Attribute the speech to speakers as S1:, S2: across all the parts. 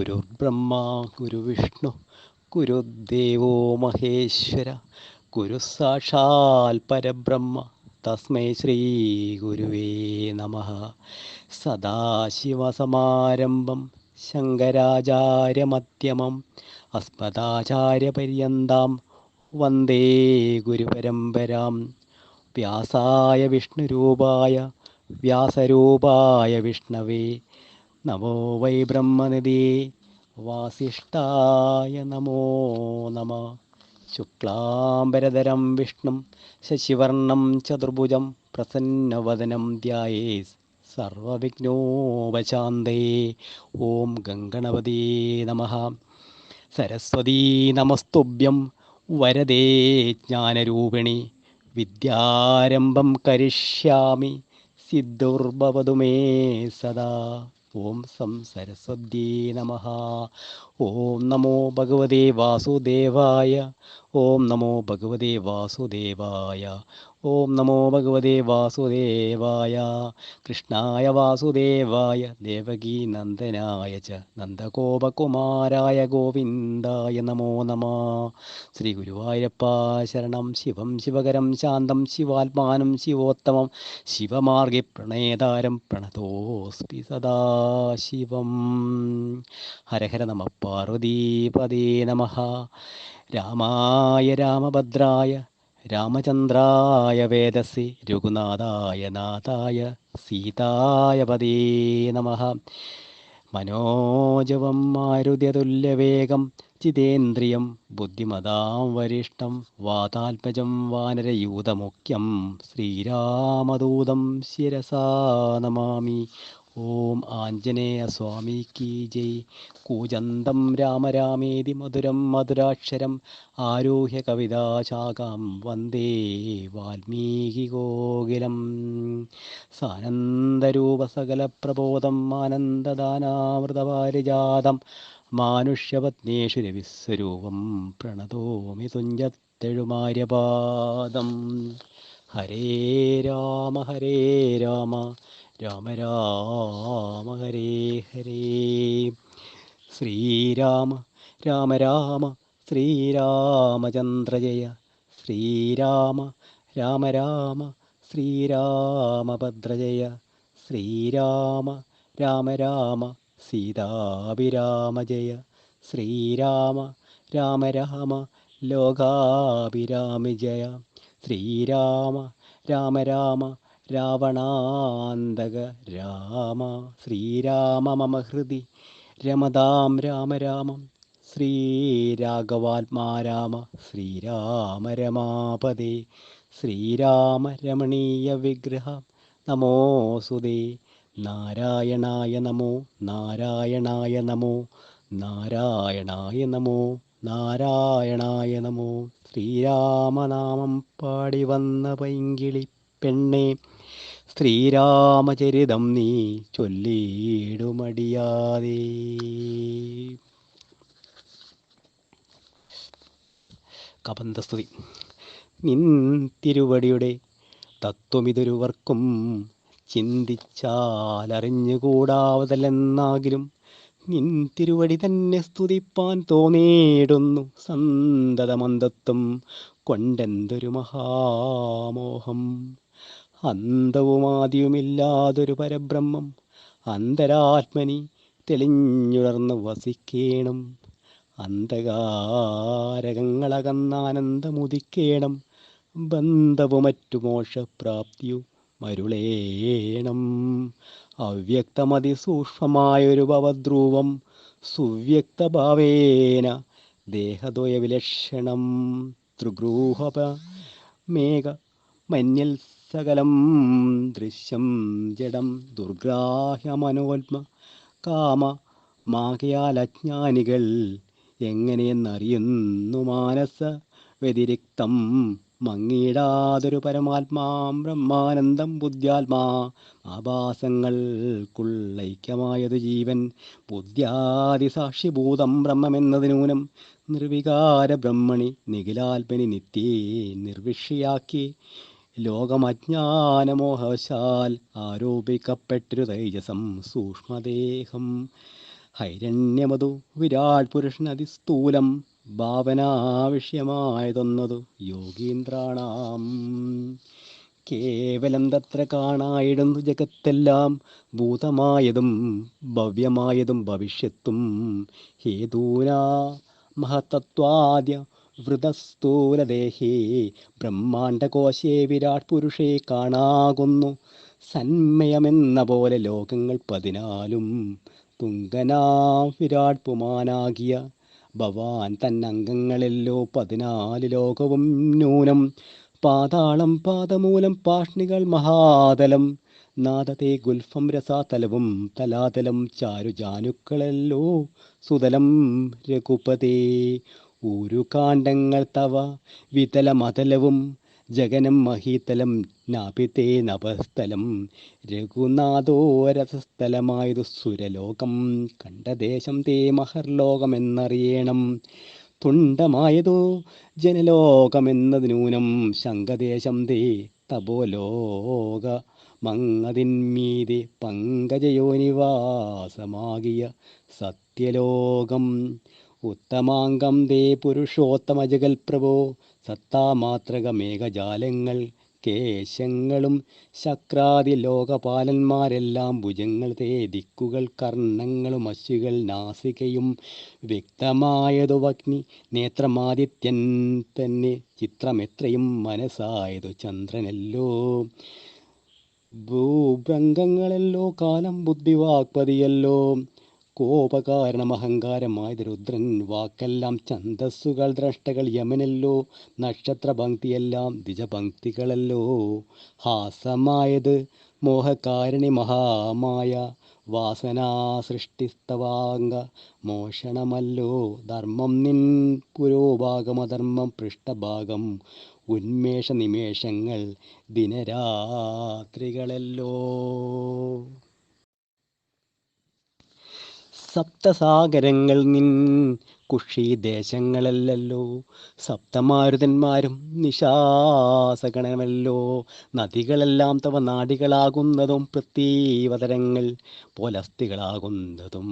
S1: ഗുരുർബ്രഹ്മ ഗുരുവിഷ്ണു ഗുരുദേവോ മഹേശ്വര ഗുരു സാക്ഷാൽ പരബ്രഹ്മ തസ്മൈ ശ്രീ ഗുരുവേ നമഃ. സദാശിവസമാരംഭം ശങ്കരാചാര്യമധ്യമം അസ്മദാചാര്യപര്യന്താം വന്ദേ ഗുരുപരമ്പരാം. വ്യാസായ വിഷ്ണുരൂപായ വ്യാസരൂപായ വിഷ്ണവേ നമോ വൈ ബ്രഹ്മനിധിയേ വാസിഷ്ഠായ നമോ നമ. ശുക്ലാംബരധരം വിഷ്ണും ശശിവർണം ചതുർഭുജം പ്രസന്നവദനം ധ്യായേത് സർവവിഘ്നോപശാന്തയേ. ഓം ഗംഗണപതേ നമഃ. സരസ്വതീ നമസ്തുഭ്യം വരദേ ജ്ഞാനരൂപിണി വിദ്യാരംഭം കരിഷ്യാമി സിദ്ധുർഭവതു മേ സദാ. ഓം സം സരസ്വത്യേ നമഃ. ഓം നമോ ഭഗവതേ വാസുദേവായ. ഓം നമോ ഭഗവതേ വാസുദേവായ. ഓം നമോ ഭഗവതേ വാസുദേവായ. കൃഷ്ണായ വാസുദേവായ ദേവകീ നന്ദനായ ച നന്ദഗോപകുമാരായ ഗോവിന്ദായ നമോ നമഃ. ശ്രീ ഗുരുവായൂരപ്പ ശരണം. ശിവം ശിവകരം ശാന്തം ശിവാത്മാനം ശിവോത്തമം ശിവമാർഗി പ്രണേതാരം പ്രണതോസ്മി സദാശിവം. ഹരഹര നമ പാർവതീപദേ നമഃ. രാമായ രാമഭദ്രായ രാമചന്ദ്രായ വേദസി രഘുനാഥായ നാഥായ സീതായ പദേ നമഃ. മനോജവം മാരുതിതുല്യവേഗം ജിതേന്ദ്രിയം ബുദ്ധിമതാം വരിഷ്ഠം വാതാത്മജം വാനരയൂതമുഖ്യം ശ്രീരാമദൂതം ശിരസാ നമാമി. ഓം ആഞ്ജനേയ സ്വാമി കീ ജയ്. കൂജന്തം രാമ രാമേതി മധുരം മധുരാക്ഷരം ആരൂഹ്യ കവിതാശാഖാം വന്ദേ വാൽമീകി കോകിലം. സാനന്ദരൂപ സകല പ്രബോധം ആനന്ദദാനാമൃതപാരിജാതം മാനുഷ്യപത്നേഷു രവിസ്വരൂപം പ്രണതോമി തുഞ്ചത്തെഴുമാര്യപാദം. ഹരേ രാമ രാമ രാമ ഹരേ ഹരേ. ശ്രീരാമ രാമ രാമ ശ്രീരാമചന്ദ്ര ജയ. ശ്രീരാമ രാമ രാമ ശ്രീരാമഭദ്ര ജയ. ശ്രീരാമ രാമ രാമ സീതാഭിരാമ ജയ. ശ്രീരാമ രാമ രാമ ലോകാഭിരാമി ജയ. ശ്രീരാമ രാമ രാമ രാവണാന്തക രാമ. ശ്രീരാമ മമ ഹൃദി രമതാം രാമ രാമം. ശ്രീരാഘവാത്മാ രാമ ശ്രീരാമ രമാപദേ. ശ്രീരാമ രമണീയ വിഗ്രഹ നമോസുതേ. നാരായണായ നമോ നാരായണായ നമോ നാരായണായ നമോ നാരായണായ നമോ. ശ്രീരാമനാമം പാടി വന്ന പൈങ്കിളി പെണ്ണേ ശ്രീരാമചരിതം നീ ചൊല്ലിയിടുമടിയാതെ. കബന്ധസ്തുതി. നിൻ തിരുവടിയുടെ തത്വമിതൊരുവർക്കും ചിന്തിച്ചാലറിഞ്ഞുകൂടാവതല്ലെന്നാകിലും നിൻ തിരുവടി തന്നെ സ്തുതിപ്പാൻ തോന്നിയിടുന്നു സന്തതമന്തത്വം കൊണ്ടെന്തൊരു മഹാമോഹം. അന്തവുമാദ്യവുമില്ലാതൊരു പരബ്രഹ്മം അന്തരാത്മനി തെളിഞ്ഞുണർന്ന് വസിക്കേണം. അന്ധകാരകങ്ങളകന്നാനന്ദമുദിക്കേണം. ബന്ധവും മറ്റു മോക്ഷപ്രാപ്തിയും മരുളേണം. അവ്യക്തമതിസൂക്ഷ്മമായൊരു ഭവദ്രൂപം സുവ്യക്തഭാവേന ദേഹദ്വയ വിലക്ഷണം. ത്രിഗൃഹപ മേഘ മന്യൽ സകലം ദൃശ്യം ജഡം ദുർഗ്രാഹ്യമനോത്മ കാമ മാകയാൽ അജ്ഞാനികൾ എങ്ങനെയെന്നറിയുന്നു മാനസ വ്യതിരിക്തം മങ്ങിയിടാതൊരു പരമാത്മാം ബ്രഹ്മാനന്ദം ബുദ്ധ്യാത്മാ ആഭാസങ്ങൾക്കുള്ളൈക്യമായതു ജീവൻ ബുദ്ധ്യാദിസാക്ഷിഭൂതം ബ്രഹ്മമെന്നതിനൂനം നിർവികാര ബ്രഹ്മണി നിഖിലാത്മനി നിത്യേ നിർവിഷയാക്കി ലോകമജ്ഞാനമോഹവശാൽ ആരോപിക്കപ്പെട്ടൊരു തൈജസം സൂക്ഷ്മദേഹം ഹൈരണ്യമതു വിരാട് പുരുഷൻ അതിസ്ഥൂലം ഭാവനാവിഷ്യമായതൊന്നതു യോഗീന്ദ്രാണാം. കേവലം തത്ര കാണായിടുന്നു ജഗത്തെല്ലാം ഭൂതമായതും ഭവ്യമായതും ഭവിഷ്യത്തും ഹേതൂനാ മഹത്തത്വാദ്യ വൃതസ്ഥൂലദേഹേ ബ്രഹ്മാണ്ടകോശേ വിരാട് പുരുഷേ കാണാകുന്നു സന്മയമെന്ന പോലെ ലോകങ്ങൾ 14 തുങ്കനാ വിരാട് പുമാനാകിയ ഭവാൻ തന്നംഗങ്ങളെല്ലോ 14 ലോകവും നൂനം പാതാളം പാദമൂലം പാഷ്ണികൾ മഹാതലം നാദത്തെ ഗുൽഫം രസാതലവും തലാതലം ചാരുജാനുക്കളല്ലോ സുതലം രഘുപതേ ഊരു കാണ്ഡങ്ങൾ തവ വിതലമതലവും ജഗനം മഹീതലം നാഭിതേ നഭസ്ഥലം രഘുനാഥോരഥസ്ഥലമായതു സുരലോകം കണ്ടദേശം തേ മഹർലോകമെന്നറിയണം തുണ്ടമായതോ ജനലോകമെന്നത് നൂനം ശങ്കദേശം തേ തപോലോക മങ്ങതിന്മീതെ പങ്കജയോനിവാസമാകിയ സത്യലോകം ഉത്തമാംഗം ദേ പുരുഷോത്തമജഗൽപ്രഭോ സത്താമാത്രക മേഘജാലങ്ങൾ കേശങ്ങളും ശക്രാദി ലോകപാലന്മാരെല്ലാം ഭുജങ്ങൾ തേ ദിക്കുകൾ കർണങ്ങളും അശ്വികൾ നാസികയും വ്യക്തമായതു അഗ്നി നേത്രമാദിത്യൻ തന്നെ ചിത്രമെത്രയും മനസ്സായതു ചന്ദ്രനല്ലോ ഭൂഭ്രംഗങ്ങളല്ലോ കാലം ബുദ്ധിവാക്പതിയല്ലോ കോപകാരണം അഹങ്കാരമായത് രുദ്രൻ വാക്കെല്ലാം ഛന്ദസ്സുകൾ ദ്രഷ്ടകൾ യമനല്ലോ നക്ഷത്രപംക്തിയെല്ലാം ദ്വിജപംക്തികളല്ലോ ഹാസമായത് മോഹകാരിണി മഹാമായ വാസനാ സൃഷ്ടിസ്തവാംഗ മോഷണമല്ലോ ധർമ്മം നിൻ പുരോഭാഗമധർമ്മം പൃഷ്ഠഭാഗം ഉന്മേഷ നിമേഷങ്ങൾ ദിനരാത്രികളല്ലോ സപ്തസാഗരങ്ങൾ നിൻ കുഷീദേശങ്ങളല്ലല്ലോ സപ്തമാരുതന്മാരും നിശാസഗണമല്ലോ നദികളെല്ലാം തവ നാടികളാകുന്നതും പൃഥ്വീവതരങ്ങൾ പോലസ്ഥികളാകുന്നതും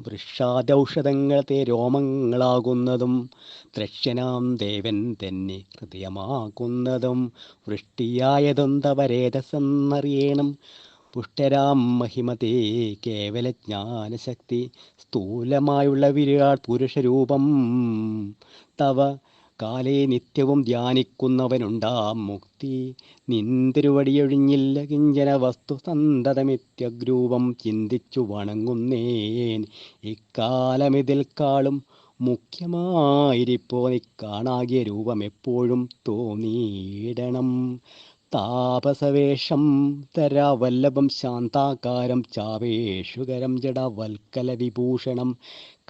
S1: വൃക്ഷാദൌഷധങ്ങൾ തേ രോമങ്ങളാകുന്നതും ദ്രക്ഷ്യനാം ദേവൻ തന്നെ ഹൃദയമാക്കുന്നതും വൃഷ്ടിയായതും തവ രേതസെന്നറിയണം പുഷ്ടരാം മഹിമതേ കേവല ജ്ഞാനശക്തി സ്ഥൂലമായുള്ള വിരാട് പുരുഷരൂപം തവ കാലേ നിത്യവും ധ്യാനിക്കുന്നവനുണ്ടാം മുക്തി നിന്തിരുവടിയൊഴിഞ്ഞില്ല കിഞ്ചന വസ്തു സന്തതമിത്യഗ്രൂപം ചിന്തിച്ചു വണങ്ങുന്നേൻ ഇക്കാലമിതിൽ കാളും മുഖ്യമായിരിപ്പോ നീ കാണാകിയ രൂപം എപ്പോഴും തോന്നിയിടണം താപസവേഷം തരാവല്ലഭം ശാന്താകാരം ചാവേഷുകരം ജഡവൽക്കല വിഭൂഷണം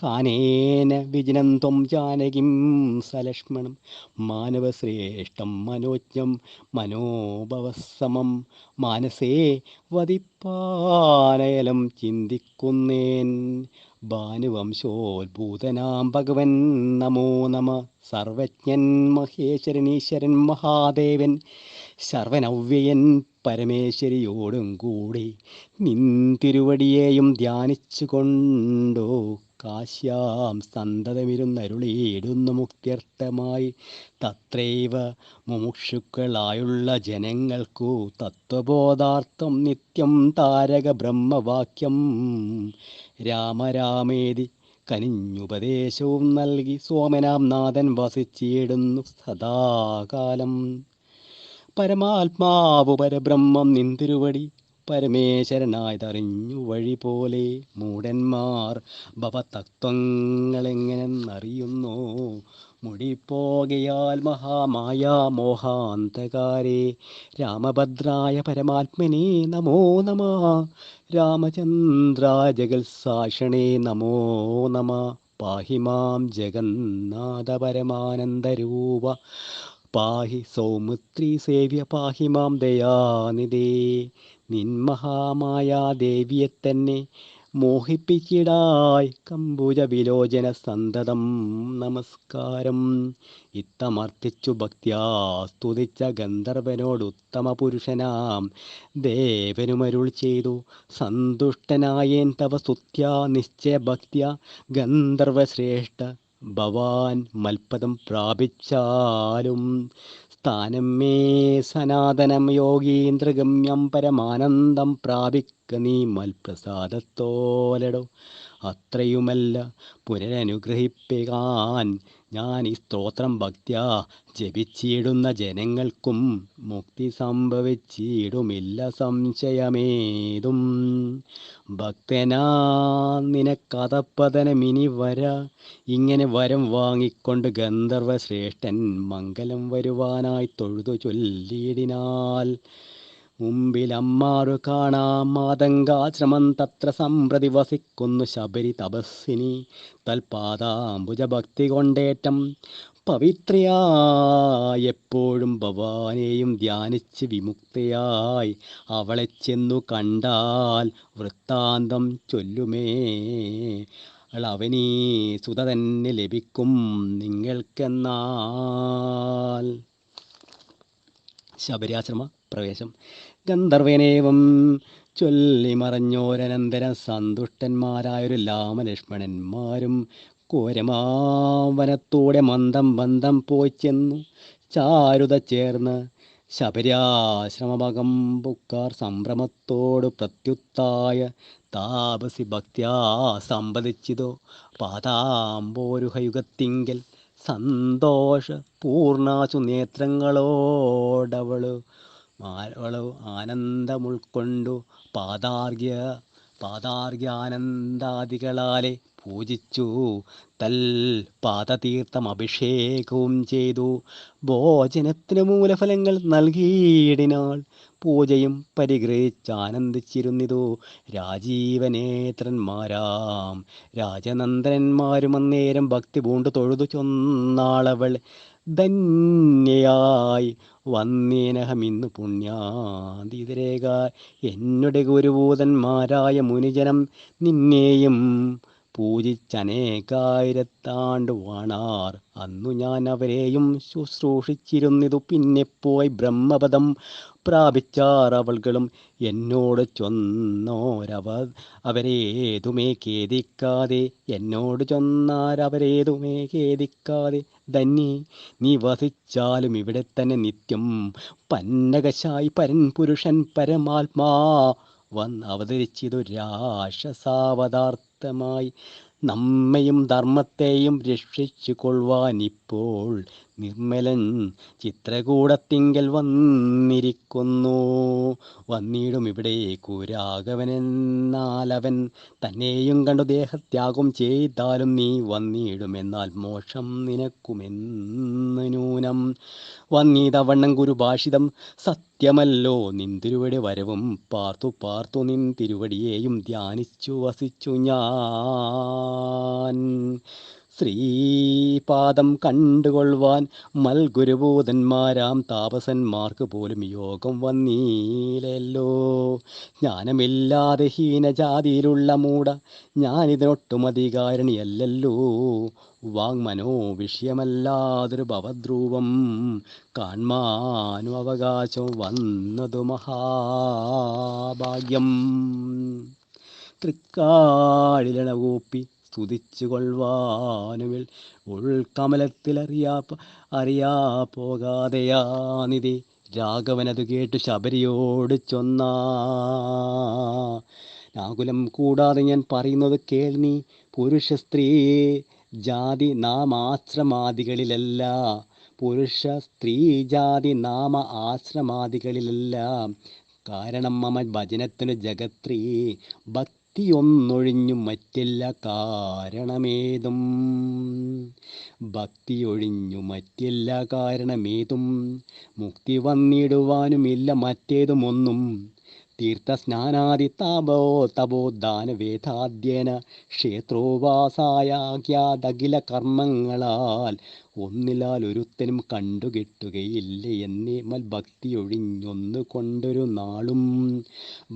S1: കാനേന വിജനം ത്വം ജാനകിം സലക്ഷ്മണം മാനവശ്രേഷ്ഠം മനോജ്ഞം മനോഭവസമം മാനസേ വദിപ്പാനയലം ചിന്തിക്കുന്നേൻ ഭാനുവംശോദ്ഭൂതനാം ഭഗവൻ നമോ നമ സർവജ്ഞൻ മഹേശ്വരൻ ഈശ്വരൻ മഹാദേവൻ സർവനവ്യയൻ പരമേശ്വരിയോടും കൂടി നിൻ തിരുവടിയെയും ധ്യാനിച്ചു കൊണ്ടോ കാശ്യാം സന്തതമിരുന്നരുളിയിടുന്നു മുക്ത്യർത്ഥമായി തത്രൈവ മുമുക്ഷുക്കളായുള്ള ജനങ്ങൾക്കു തത്വബോധാർത്ഥം നിത്യം താരക ബ്രഹ്മവാക്യം രാമരാമേതി കനിഞ്ഞുപദേശവും നൽകി സോമനാം നാഥൻ വസിച്ചിടുന്നു സദാകാലം പരമാത്മാവു പരബ്രഹ്മം നിന്തിരുവടി പരമേശ്വരനായതറിഞ്ഞു വഴി പോലെ മൂഢന്മാർ ഭവതത്വങ്ങളെങ്ങനെന്നറിയുന്നോ മുടിപ്പോകയാൽ മഹാമായ മോഹാന്തകാരേ രാമഭദ്രായ പരമാത്മനേ നമോ നമ രാമചന്ദ്രായ ജഗത്സാക്ഷണേ നമോ നമ പാഹി മാം ജഗന്നാഥ പരമാനന്ദരൂപ പാഹി സൗമിത്രീ സേവ്യ പാഹി മാം ദയാനിധേ നിൻമഹാമായ ദേവിയെ തന്നെ മോഹിപ്പിച്ചിടായി കമ്പുജ വിലോചന സന്തതം നമസ്കാരം. ഇത്തമർത്ഥിച്ചു ഭക്ത്യാ സ്തുതിച്ച ഗന്ധർവനോട് ഉത്തമ പുരുഷനാം ദേവനുമരുൾ ചെയ്തു, സന്തുഷ്ടനായേൻ തവ സ്തുത്യാ നിശ്ചയ ഭക്ത്യാ ഗന്ധർവശ്രേഷ്ഠ ഭവാൻ മൽപദം പ്രാപിച്ചാലും. സ്ഥാനം മേ സനാതനം യോഗീന്ദ്രഗമ്യം പരമാനന്ദം പ്രാപിക്ക നീ മൽപ്രസാദത്തോലടോ. അത്രയുമല്ല പുനരനുഗ്രഹിപ്പിക്കാൻ ഞാൻ ഈ സ്തോത്രം ഭക്ത്യാ ജപിച്ചിടുന്ന ജനങ്ങൾക്കും മുക്തി സംഭവിച്ചിടുമില്ല സംശയമേതും. ഭക്തനാ നിനക്കതപ്പതനമിനി വര. ഇങ്ങനെ വരം വാങ്ങിക്കൊണ്ട് ഗന്ധർവശ്രേഷ്ഠൻ മംഗലം വരുവാനായി തൊഴുതു ചൊല്ലിയിടിനാൽ. മുമ്പിലമ്മാറു കാണാം മാതങ്കാശ്രമം തത്ര സംപ്രതി വസിക്കുന്നു ശബരി തപസ്സിനി. തൽപാദാംബുജഭക്തി കൊണ്ടേറ്റം പവിത്രയായി എപ്പോഴും ഭവാനെയും ധ്യാനിച്ച് വിമുക്തയായി അവളെ ചെന്നു കണ്ടാൽ വൃത്താന്തം ചൊല്ലുമേ അവനീ സുത തന്നെ ലഭിക്കും നിങ്ങൾക്കെന്നാൽ. ശബരിയാശ്രമ പ്രവേശം. ഗന്ധർവനേവം ചൊല്ലി മറഞ്ഞോരനന്തരം സന്തുഷ്ടന്മാരായൊരു രാമലക്ഷ്മണന്മാരും കോരമാവനത്തൂടെ മന്ദം ബന്ധം പോയി ചെന്നു ചാരുത ചേർന്ന് ശബരിയാശ്രമഭകം പുക്കാർ സംഭ്രമത്തോട് പ്രത്യുത്തായ താപസി ഭക്ത്യാ സമ്പദിച്ചിതോ പാദാംബോരുഹയുഗത്തിങ്കൽ സന്തോഷ പൂർണാശു നേത്രങ്ങളോടവള് ആനന്ദമുൾക്കൊണ്ടു പാദാർഘ്യാനന്ദാദികളാലെ പൂജിച്ചു തൽ പാദതീർത്ഥം അഭിഷേകവും ചെയ്തു. ഭോജനത്തിന് മൂലഫലങ്ങൾ നൽകിയിടിനാൾ. പൂജയും പരിഗ്രഹിച്ചാനന്ദിച്ചിരുന്നിതു രാജീവനേത്രന്മാരാം രാജനന്ദനന്മാരും. അന്നേരം ഭക്തി പൂണ്ടു തൊഴുതു ചൊന്നാളവൾ, ധന്യയായി വന്നേനഹമിന്നു പുണ്യാതിരേക എന്നുടെ ഗുരുഭൂതന്മാരായ മുനിജനം നിന്നെയും പൂജിച്ചനേകായിരത്താണ്ടു വാണാർ. അന്നു ഞാൻ അവരെയും ശുശ്രൂഷിച്ചിരുന്നിതു. പിന്നെ പോയി ബ്രഹ്മപദം പ്രാപിച്ചാർ അവളുകളും. എന്നോട് അവരേതുമേ ഖേദിക്കാതെ ധന്യേ നീ വസിച്ചാലും ഇവിടെ തന്നെ നിത്യം. പന്നകശായി പരൻ പുരുഷൻ പരമാത്മാ അവതരിച്ചിതു രാക്ഷസാവതാർത്ഥമായി. നമ്മയും ധർമ്മത്തെയും രക്ഷിച്ചു കൊള്ളുവാൻ ഇപ്പോൾ നിർമ്മലൻ ചിത്രകൂടത്തിങ്കൽ വന്നിടും ഇവിടേക്കു രാഘവനെന്നാലവൻ തന്നെയും കണ്ടു ദേഹത്യാഗം ചെയ്താലും നീ വന്നിടുമെന്നാൽ മോക്ഷം നിനക്കുമെന്ന് നൂനം. വന്നീതവണ്ണം ഗുരുഭാഷിതം സത്യമല്ലോ നിൻ തിരുവടി വരവും പാർത്തു നിൻ തിരുവടിയെയും ധ്യാനിച്ചു വസിച്ചു ഞാൻ. ശ്രീപാദം കണ്ടുകൊള്ളുവാൻ മൽഗുരുഭൂതന്മാരാം താപസന്മാർക്ക് പോലും യോഗം വന്നീലല്ലോ. ജ്ഞാനമില്ലാതെ ഹീനജാതിയിലുള്ള മൂഢ ഞാനിതിനൊട്ടും അധികാരിണിയല്ലല്ലോ. വാങ്മനോ വിഷയമല്ലാതൊരു ഭവദ്രൂപം കാൺമാനും അവകാശം വന്നതു മഹാഭാഗ്യം. തൃക്കാഴിലണകൂപ്പി സ്തുതിച്ചു കൊള്ളുവാനുമിൽ ഉൾക്കമലത്തിൽ അറിയാ പോകാതെയാനിതി. രാഘവനത് കേട്ടു ശബരിയോട് നാകുലം കൂടാതെ ഞാൻ പറയുന്നത് കേൾനീ. പുരുഷ സ്ത്രീ ജാതി നാമ ആശ്രമാദികളിലല്ല. കാരണം മമ ഭജനത്തിനു ജഗത്രീ ഭക്തിയൊന്നൊഴിഞ്ഞു മറ്റില്ല കാരണമേതും. മുക്തി വന്നിടുവാനുമില്ല മറ്റേതുമൊന്നും. തീർത്ഥസ്നാനാദി തപോദാനവേദാദ്യേന ക്ഷേത്രോവാസായാഖ്യാതകില കർമ്മങ്ങളാൽ ഒന്നിലാൽ ഒരുത്തനും കണ്ടുകിട്ടുകയില്ല എന്നേ മൽഭക്തിയൊഴിഞ്ഞൊന്നു കൊണ്ടൊരു നാളും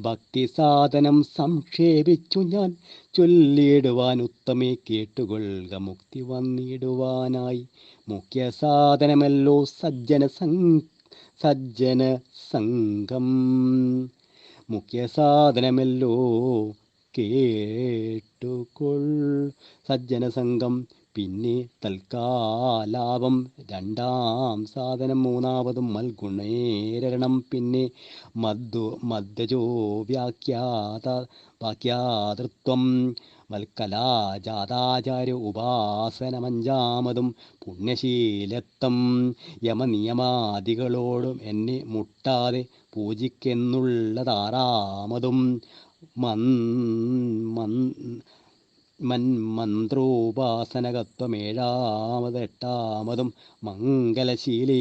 S1: ഭക്തി സാധനം സംക്ഷേപിച്ചു ഞാൻ ചൊല്ലിടുവാൻ ഉത്തമേ കേട്ടുകൊള്ളുക മുക്തി വന്നിടുവാനായി. മുഖ്യ സാധനമല്ലോ സജ്ജന സംഘം, മുഖ്യ സാധനമല്ലോ കേട്ടുകൊൾ സജ്ജന സംഘം. പിന്നെ തൽക്കാലാപം രണ്ടാം സാധനം, മൂന്നാമതും മൽഗുണേരണം. പിന്നെ മദ്ദജോ വാക്യാതൃത്വം മൽക്കലാജാതാചാര്യ ഉപാസനമഞ്ചാമതും പുണ്യശീലത്വം യമനിയമാദികളോടും എന്നെ മുട്ടാതെ പൂജിക്കെന്നുള്ളതാറാമതും മന്ത്രോപാസനകത്വമേഴാമതെട്ടാമതും മംഗലശീലേ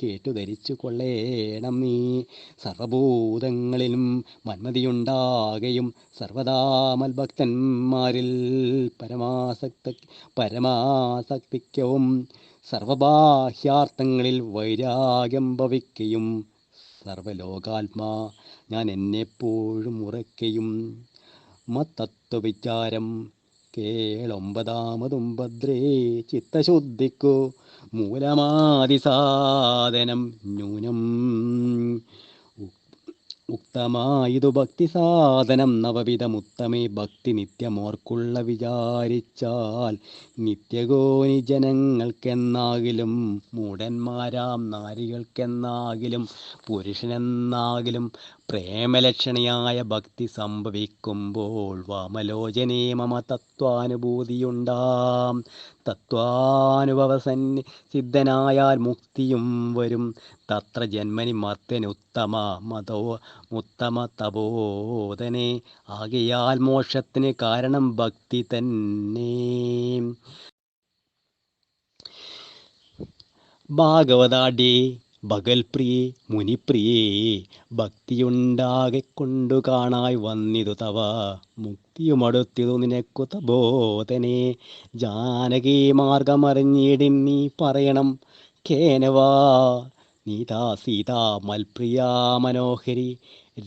S1: കേട്ടു ധരിച്ചു കൊള്ളേണം നീ. സർവഭൂതങ്ങളിലും മന്മതിയുണ്ടാകയും സർവദാ മൽഭക്തന്മാരിൽ പരമാസക്തിക്കവും സർവബാഹ്യാർത്ഥങ്ങളിൽ വൈരാഗ്യം ഭവിക്കയും സർവലോകാത്മാ ഞാൻ എന്നെപ്പോഴും ഉറക്കയും. മത്തത്വവിചാരം കേളൊമ്പതാമതും ഭദ്രേ ചിത്തശുദ്ധിക്കു മൂലമാദിസാധനം ന്യൂനം ഉക്തമായതു ഭക്തി സാധനം നവവിധമുത്തമേ. ഭക്തി നിത്യമോർക്കുള്ള വിചാരിച്ചാൽ നിത്യഗോനി ജനങ്ങൾക്കെന്നാകിലും മൂഢന്മാരാം നാരികൾക്കെന്നാകിലും പുരുഷനെന്നാകിലും പ്രേമലക്ഷണിയായ ഭക്തി സംഭവിക്കുമ്പോൾ വാമലോചനേ മമ തത്വാനുഭൂതിയുണ്ടാം. തത്വാനുഭവസന്നി സിദ്ധനായാൽ മുക്തിയും വരും. തത്ര ജന്മനി മുത്തമ തപോധനെ. ആകയാൽ മോക്ഷത്തിന് കാരണം ഭക്തി തന്നെ. ഭാഗവതാഢ്യേ ഭഗൽപ്രിയേ മുനിപ്രിയേ ഭക്തിയുണ്ടാകെ കൊണ്ടു കാണായി വന്നിതു തവ മുക്തിയുമടുത്തിതു നിനക്കു തപോധനെ. ജാനകി മാർഗമറിഞ്ഞിടിൻ നീ പറയണം കേനവാ നീതാ സീതാ മൽപ്രിയാ മനോഹരി.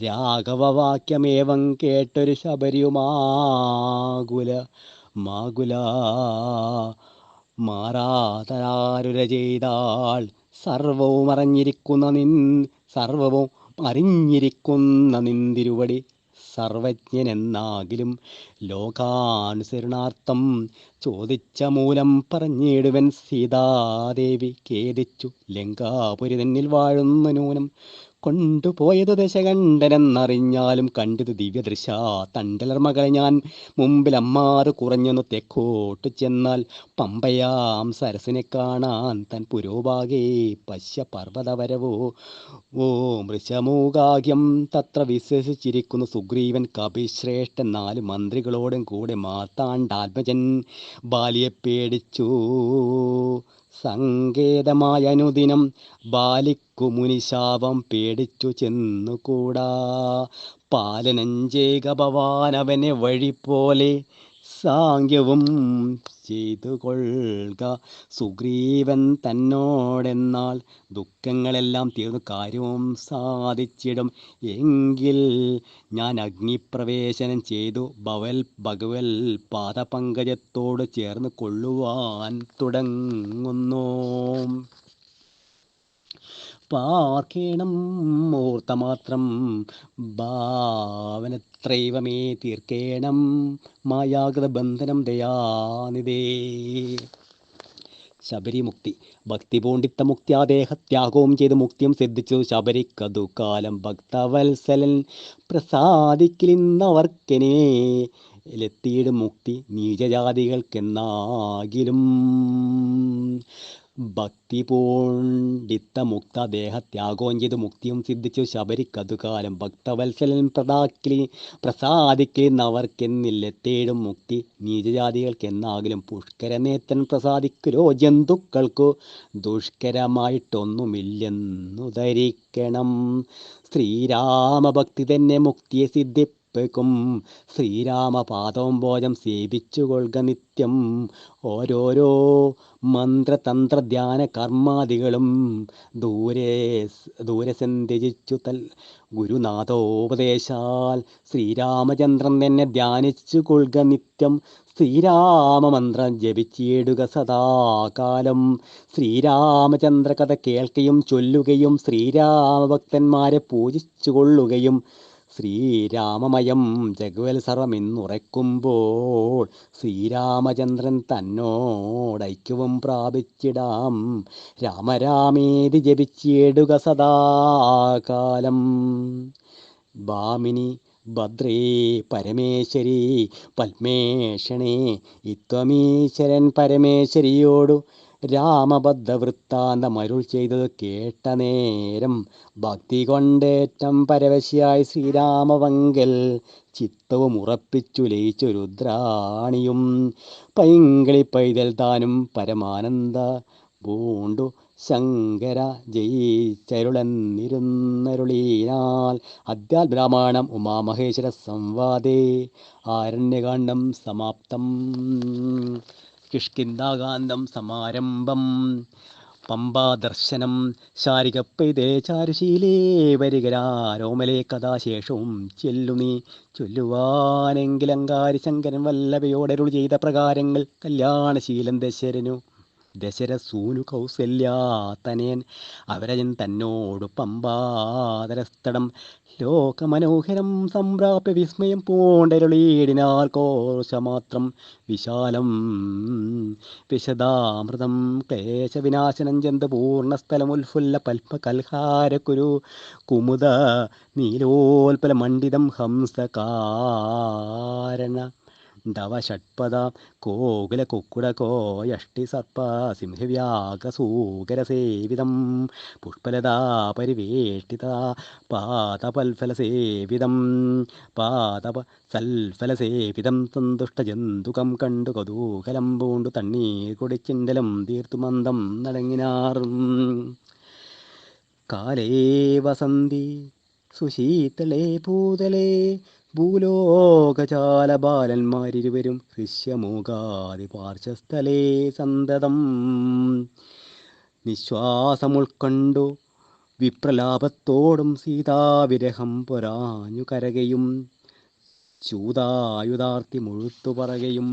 S1: രാഘവവാക്യമേവം കേട്ടൊരു ശബരിയുമാകുല മാറാതരാരുര ചെയ്താൾ. സർവവും അറിഞ്ഞിരിക്കുന്ന നിന്തിരുവടി സർവജ്ഞനെന്നാകിലും ലോകാനുസരണാർത്ഥം ചോദിച്ച മൂലം പറഞ്ഞിടുവൻ. സീതാദേവി ഖേദിച്ചു ലങ്കാപുരി തന്നിൽ വാഴുന്ന നൂനം. കൊണ്ടുപോയതു ദശകണ്ഠനെന്നറിഞ്ഞാലും കണ്ടിതു ദിവ്യദൃശ തണ്ടലർ മകളെ ഞാൻ. മുമ്പിൽ അമ്മാറ് കുറഞ്ഞൊന്നു തെക്കോട്ടു ചെന്നാൽ പമ്പയാം സരസിനെ കാണാൻ തൻ പുരോഭാഗേ പശ്യ പർവ്വതവരവോ മൃശമൂകാഗ്യം. തത്ര വിശ്വസിച്ചിരിക്കുന്നു സുഗ്രീവൻ കപിശ്രേഷ്ഠൻ 4 മന്ത്രികളോടും കൂടെ. മാർത്താണ്ഡാത്മജൻ ബാലിയെ പേടിച്ചു സങ്കേതമായ അനുദിനം. ബാലിക്കു മുനിശാപം പേടിച്ചു ചെന്നുകൂടാ. പാലനഞ്ചേക ഭവാൻ അവനെ വഴി പോലെ സാങ്ക്യവും ചെയ്തു കൊള്ളുക. സുഗ്രീവൻ തന്നോടെന്നാൽ ദുഃഖങ്ങളെല്ലാം തീർന്നു കാര്യവും സാധിച്ചിടും. എങ്കിൽ ഞാൻ അഗ്നിപ്രവേശനം ചെയ്തു ഭഗവൽ പാദപങ്കജത്തോട് ചേർന്ന് കൊള്ളുവാൻ തുടങ്ങുന്നു. പാർക്കേണം മുഹൂർത്തമാത്രം ഭാവനത്രൈവമേ തീർക്കേണം മായാകൃത ബന്ധനം ദയാനിധേ. ശബരിമുക്തി ഭക്തി പൂണ്ടിത്ത മുക്തിയാദേഹത്യാഗവും ചെയ്ത് മുക്തിയും സിദ്ധിച്ചു ശബരിക്കതു കാലം. ഭക്തവത്സലൻ പ്രസാദിക്കിലിന്നവർക്കെനേ ലെത്തിയിടും മുക്തി നീചജാതികൾക്കെന്നാകിലും. ഭക്തി പൂണ്ടിത്ത മുക്ത ദേഹത്യാഗവും ചെയ്തു മുക്തിയും സിദ്ധിച്ചു ശബരിക്കതുകാലം ഭക്തവത്സലൻ പ്രസാദിക്കുന്നവർക്കെന്നില്ലെത്തേടും മുക്തി നീചജാതികൾക്കെന്നാകിലും പുഷ്കരനേത്രൻ പ്രസാദിക്കുരോ ജന്തുക്കൾക്കു ദുഷ്കരമായിട്ടൊന്നുമില്ലെന്നു ധരിക്കണം. ശ്രീരാമഭക്തി തന്നെ മുക്തിയെ സിദ്ധിപ്പിക്കും. ശ്രീരാമപാദവും ഭോജം സേവിച്ചുകൊള്ളുക നിത്യം. ഓരോരോ മന്ത്രതന്ത്ര ധ്യാന കർമാദികളും ദൂരെ സന്ധ്യജിച്ചു ഗുരുനാഥോപദേശാൽ ശ്രീരാമചന്ദ്രൻ തന്നെ ധ്യാനിച്ചു കൊള്ളുക നിത്യം. ശ്രീരാമമന്ത്രം ജപിച്ചിടുക സദാകാലം. ശ്രീരാമചന്ദ്ര കഥ കേൾക്കുകയും ചൊല്ലുകയും ശ്രീരാമഭക്തന്മാരെ പൂജിച്ചു കൊള്ളുകയും ശ്രീരാമമയം ജഗവൽ സർവമെന്നുറയ്ക്കുമ്പോൾ ശ്രീരാമചന്ദ്രൻ തന്നോടൈക്യവും പ്രാപിച്ചിടാം. രാമരാമേതി ജപിച്ചിടുക സദാകാലം. ഭാമിനി ഭദ്രേ പരമേശ്വരി പത്മേഷണേ ഇത്വമീശ്വരൻ പരമേശ്വരിയോടു രാമബദ്ധവൃത്താന്തമരുൾ ചെയ്തത് കേട്ട നേരം ഭക്തി കൊണ്ടേറ്റം പരവശിയായി ശ്രീരാമവങ്കൽ ചിത്തവും ഉറപ്പിച്ചു ലയിച്ചു രുദ്രാണിയും പൈങ്കിളി പൈതൽ താനും പരമാനന്ദ പൂണ്ടു ശങ്കര ജയിച്ചരുളന്നിരുന്നരുളീനാൽ. അധ്യാത്മരാമായണം ഉമാമഹേശ്വര സംവാദേ ആരണ്യകാണ്ഡം സമാപ്തം. കിഷ്കിന്ധാകാന്ഡം സമാരംഭം. പമ്പാദർശനം. ശാരികപ്പൈതേ ചാരുശീലേ വരികരാരോമലേ കഥാശേഷവും ചെല്ലുനീ. ചൊല്ലുവാനെങ്കിലങ്കാരി ശങ്കരൻ വല്ലഭയോടരുൾ ചെയ്ത പ്രകാരങ്ങൾ കല്യാണശീലൻ ദശരസൂനു കൗസല്യാതനയൻ അവരജൻ തന്നോടു പമ്പാതരസ്ഥടം ലോകമനോഹരം സംപ്രാപ്യ വിസ്മയം പൂണ്ടരുളീടിനാൽ കോശമാത്രം വിശാലം വിശദാമൃതം ക്ലേശവിനാശനം ജന്തു പൂർണ്ണസ്ഥലമുൽഫുല്ല പൽപകൽഹാരകുരു കുമുദ നീലോൽപല മണ്ഡിതം ഹംസകാരണ ഡവഷഡ്പദ കോകുല കുക്കുടകോ യഷ്ടി സർപ്പ സിംഹവ്യാഘ്രസൂകരസേവിതം പുഷ്പലതാ പരിവേഷ്ടിത പാദപൽഫലസേവിതം സൽഫലസേവിതം സന്തുഷ്ടജന്തുകം കണ്ടു കൗതൂഹലം പൂണ്ടു തണ്ണീർ കുടിച്ചിണ്ടലും തീർത്തു മന്ദം നടങ്ങിനാർ. കാലേ വസന്തി സുശീതളേ ഭൂതലേ ഭൂലോകജാലബാലന്മാരിരുവരും ഹൃശ്യമൂകാദി പാർശ്വസ്ഥലേ സന്തതം നിശ്വാസമുൾക്കൊണ്ടു വിപ്രലാപത്തോടും സീതാവിരഹം പൊരാഞ്ഞു കരകയും ചൂതായുധാർത്തി മുഴുത്തു പറകയും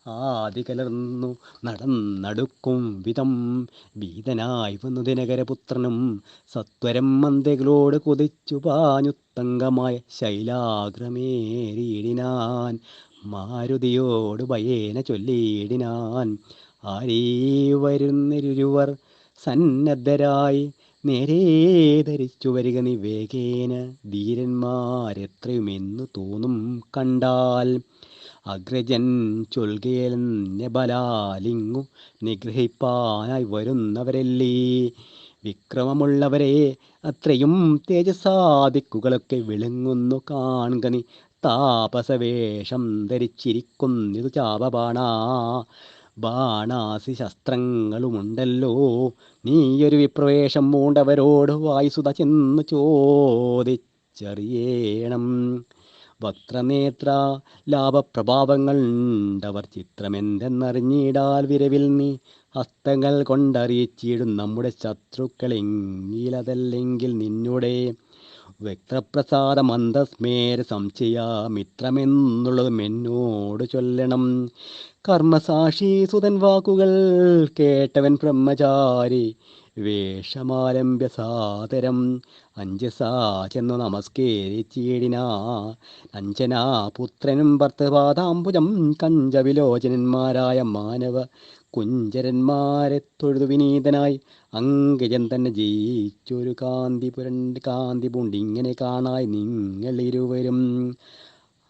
S1: ആദി കലർന്നു നടന്നടുക്കും വിധം ഭീതനായി വന്നു ദിനകരപുത്രനും സത്വരം മന്ദകളോട് കൊതിച്ചു പാഞ്ഞുത്തങ്കമായ ശൈലാഗ്രമേറിയിടിനാൻ. മാരുതിയോട് ഭയേന ചൊല്ലിയിടിനാൻ, ആരേ വരുന്നിരുവർ സന്നദ്ധരായി നേരേ ധരിച്ചു വരിക നീ വേഗേന. ധീരന്മാരെത്രയുമെന്നു തോന്നും കണ്ടാൽ അഗ്രജൻ ചൊൽകേലെന്നെ ബലാലിങ്ങു നിഗ്രഹിപ്പാനായി വരുന്നവരല്ലേ. വിക്രമമുള്ളവരെ അത്രയും തേജസാദിക്കുകളൊക്കെ വിളങ്ങുന്നു കാണുക നീ. താപസവേഷം ധരിച്ചിരിക്കുന്നിതു ബാണാസി ശസ്ത്രങ്ങളുമുണ്ടല്ലോ. നീയൊരു വിപ്രവേശം പൂണ്ടവരോട് വായുസുത ചെന്നു ചോദിച്ചറിയണം. വക്രനേത്ര ലാഭപ്രഭാവങ്ങൾ ഉണ്ടവർ ചിത്രമെന്തെന്നറിഞ്ഞിടാൽ വിരവിൽ നീ ഹസ്തങ്ങൾ കൊണ്ടറിയിച്ചിടും നമ്മുടെ ശത്രുക്കളെങ്കിലതല്ലെങ്കിൽ നിന്നുടെ വ്യക്തപ്രസാദ മന്ദസ്മേര സംശയ മിത്രമെന്നുള്ളതും എന്നോട് ചൊല്ലണം. കർമ്മസാക്ഷി സുതൻ വാക്കുകൾ കേട്ടവൻ ബ്രഹ്മചാരി വേഷമാലംബ്യ സാദരം അഞ്ജസാ ചെന്നു നമസ്കരിച്ചിടിനാ. അഞ്ജനാ പുത്രനും ഭർത്തപാദാംബുജം കഞ്ചവിലോചനന്മാരായ മാനവ കുഞ്ചരന്മാരെ തൊഴുതു വിനീതനായി അങ്കജൻ തന്നെ ജയിച്ചൊരു കാന്തി പൂണ്ടിങ്ങനെ കാണായി നിങ്ങളിരുവരും.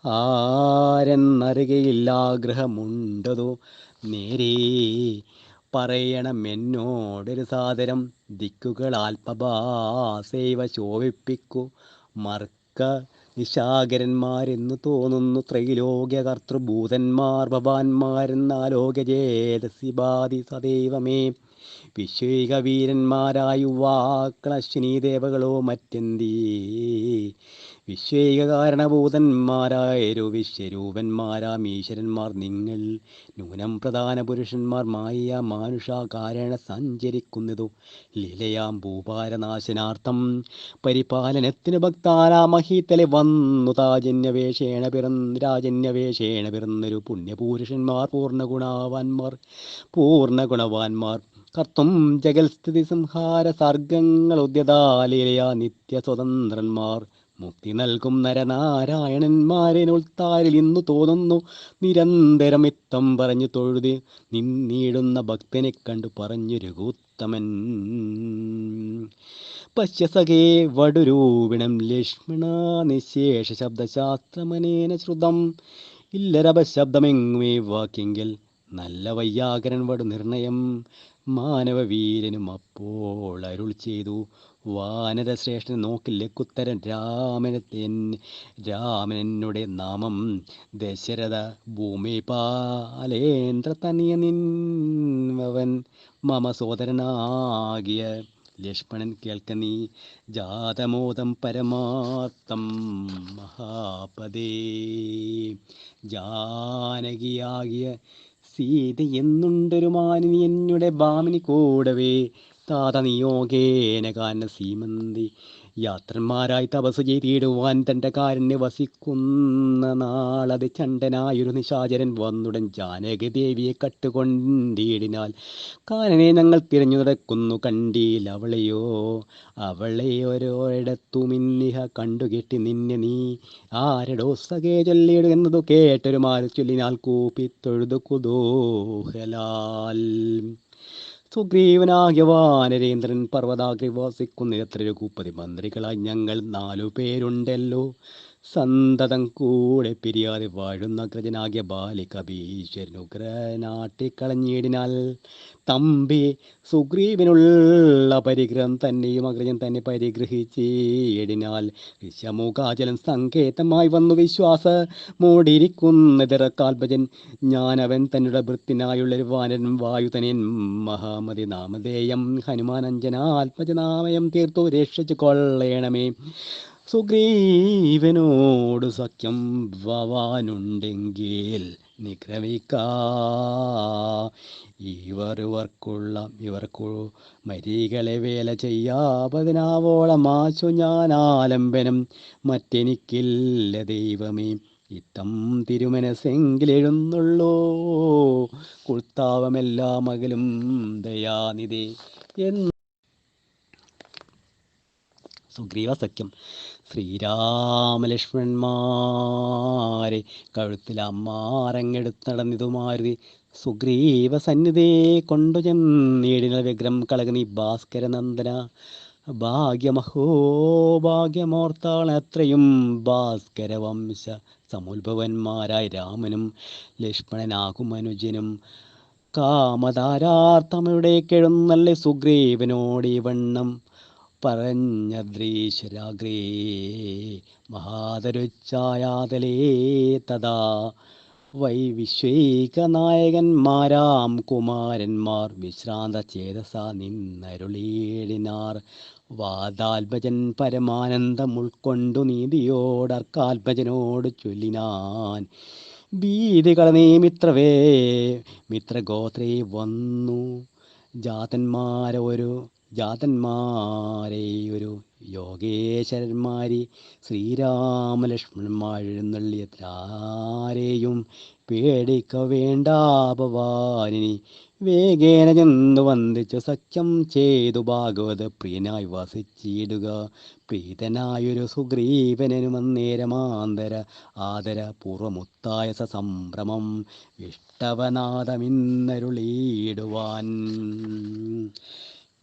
S1: ആരെന്നറികയില്ലാഗ്രഹമുണ്ടതോ നേരേ പറയണം എന്നോടൊരു സാദരം. ദിക്കുകൾ ആൽപഭാസൈവ ശോഭിപ്പിക്കൂ മർക്ക നിശാകരന്മാരെന്നു തോന്നുന്നു. ത്രൈലോക്യ കർത്തൃഭൂതന്മാർ ഭവാന്മാരെന്നാലോക്യ ചേതസി ബാധി സദൈവമേ. വിശ്വൈക വീരന്മാരായുവാക്കൾ അശ്വിനീ ദേവകളോ മറ്റെന്തീ. വിശ്വൈക കാരണഭൂതന്മാരായൊരു വിശ്വരൂപന്മാരാം ഈശ്വരന്മാർ നിങ്ങൾ. നൂനം പ്രധാന പുരുഷന്മാർ മായ മാനുഷ കാരണ സഞ്ചരിക്കുന്നതു. ലീലയാം ഭൂപാരനാശനാർത്ഥം പരിപാലനത്തിന് ഭക്താനാമഹീത്തലെ വന്നു രാജന്യവേഷേണ പിറന്നൊരു പുണ്യപൂരുഷന്മാർ പൂർണ്ണഗുണവാന്മാർ കർത്തും ജഗൽസ്ഥിതി സംഹാര സർഗങ്ങൾ ഉദ്യതാലീലയാ നിത്യ സ്വതന്ത്രന്മാർ. മുക്തി നൽകും നരനാരായണന്മാരെനുൾത്താരിൽ ഇന്നു തോന്നുന്നു. നിരന്തരം ഇത്തം പറഞ്ഞു തൊഴുതി നിന്നീടുന്ന ഭക്തനെ കണ്ടു പറഞ്ഞു രഘുത്തമൻ. പശ്യസഖേ വടുരൂപിണം ലക്ഷ്മണ നിശേഷ ശബ്ദശാസ്ത്രമനേന ശ്രുതം. ഇല്ലരപശബ്ദമെങ്ങുമേ വാക്യെങ്കിൽ നല്ല വയ്യാകരൻ വടു നിർണയം. മാനവവീരനും അപ്പോൾ അരുൾ ചെയ്തു വാനരശ്രേഷ്ഠനെ നോക്കില്ലെക്കുത്തരൻ രാമനെന്നുടെ നാമം ദശരഥ ഭൂമിപാലേന്ദ്ര തനിയ നിൻവൻ മമ സോദരനാകിയ ലക്ഷ്മണൻ കേൾക്ക നീ ജാതമോദം പരമാർത്ഥം മഹാപദേ. ജാനകിയാകിയ സീത എന്നുണ്ടൊരു മാനിനി എന്നുടെ ഭാമിനി കൂടവേ. താത നിയോഗേന കാരണ സീമന്തി യാത്രന്മാരായി തപസ് ചെയ്തിടുവാൻ തൻ്റെ കാരണ്യ വസിക്കുന്ന നാളത് ചണ്ടനായൊരു നിശാചരൻ വന്നുടൻ ജാനകി ദേവിയെ കട്ടുകൊണ്ടിടിനാൽ. കാരനെ ഞങ്ങൾ തിരഞ്ഞു നടക്കുന്നു കണ്ടീൽ അവളെയോരോരിടത്തുമിന്നിഹ കണ്ടുകെട്ടി നിന്നെ നീ ആരടോ സഖേ ചൊല്ലിയിടു എന്നതു കേട്ടൊരു മാറി ചൊല്ലിനാൽ കൂപ്പി തൊഴുതു കുതൂഹലാൽ. സുഗ്രീവനാകിയ വാനരേന്ദ്രൻ പർവ്വതാഗ്രി വസിക്കുന്ന എത്ര രഘുപതി മന്ത്രികളായി ഞങ്ങൾ 4 പേരുണ്ടല്ലോ. സന്തതം കൂടെ പിരിയാതെ വാഴുന്ന അഗ്രജനാകിയ ബാലിക ഭീശ്വരനുഗ്രനാട്ടിക്കളഞ്ഞിടിനാൽ. തമ്പി സുഗ്രീവനുള്ള പരിഗ്രഹം തന്നെയും അഗ്രജൻ തന്നെ പരിഗ്രഹിച്ചിടിനാൽ. ഋഷമുഖാചലം സങ്കേതമായി വന്നു വിശ്വാസ മൂടിയിരിക്കുന്നതിറക്കാൽഭജൻ ഞാനവൻ തന്നുടെ വൃത്തിനായുള്ളൊരു വാനരൻ വായുതനൻ മഹാമതി നാമധേയം ഹനുമാൻ അഞ്ജനാത്മജനാമയം തീർത്തു രക്ഷിച്ചു കൊള്ളേണമേ. സുഗ്രീവനോട് സഖ്യം ഭവാനുണ്ടെങ്കിൽ നിഗ്രഹിക്കാ ഇവർക്കു മരീകളെ വേല ചെയ്യാപതിനാവോളം ആശു ഞാൻ ആലംബനം മറ്റെനിക്കില്ല ദൈവമേ. ഇത്തം തിരുമനസെങ്കിലെഴുന്നുള്ളൂ കുർത്താവമെല്ലാം മകലും ദയാനിധേ എന്ന് സുഗ്രീവ സഖ്യം. ശ്രീരാമലക്ഷ്മണന്മാരെ കഴുത്തിൽ അമ്മാറങ്ങെടുത്ത് നടന്നിതു മാരുതി. സുഗ്രീവ സന്നിധേ കൊണ്ടു ചെന്നീടിന വിഗ്രഹം കളകനി ഭാസ്കരനന്ദന. ഭാഗ്യമോർത്താളത്രയും ഭാസ്കരവംശ സമുത്ഭവന്മാരായ രാമനും ലക്ഷ്മണനാകും അനുജനും. കാമധാരാർത്ഥമയുടെ കെഴുന്നള്ളി സുഗ്രീവനോട് ഈ വണ്ണം പറഞ്ഞദ്രീശ്വരാഗ്രേ മഹാതരുച്ചായാതലേ. തഥാ വിശ്വൈക നായകന്മാരാം കുമാരന്മാർ വിശ്രാന്ത ചേതസ നിന്നരുളീടിനാർ. വാദാൽഭജൻ പരമാനന്ദം ഉൾക്കൊണ്ടു നീതിയോടർക്കാൽഭജനോട് ചൊല്ലിനാൻ. ഭീതികള നീ മിത്രഗോത്രേ വന്നു ജാതന്മാരെയൊരു യോഗേശ്വരന്മാരി. ശ്രീരാമലക്ഷ്മണന്മാരെഴുന്നള്ളിയത്രാരെയും പേടിക്ക വേണ്ട ഭവാനിനി. വേഗേന ചെന്നു വന്ദിച്ചു സഖ്യം ചെയ്തു ഭാഗവത പ്രിയനായി വസിച്ചിടുക. പ്രീതനായൊരു സുഗ്രീവനും അന്നേരമാന്തര ആദര പൂർവമുത്തായ സംഭ്രമം വിഷ്ടവനാദമിന്നരുളീടുവാൻ.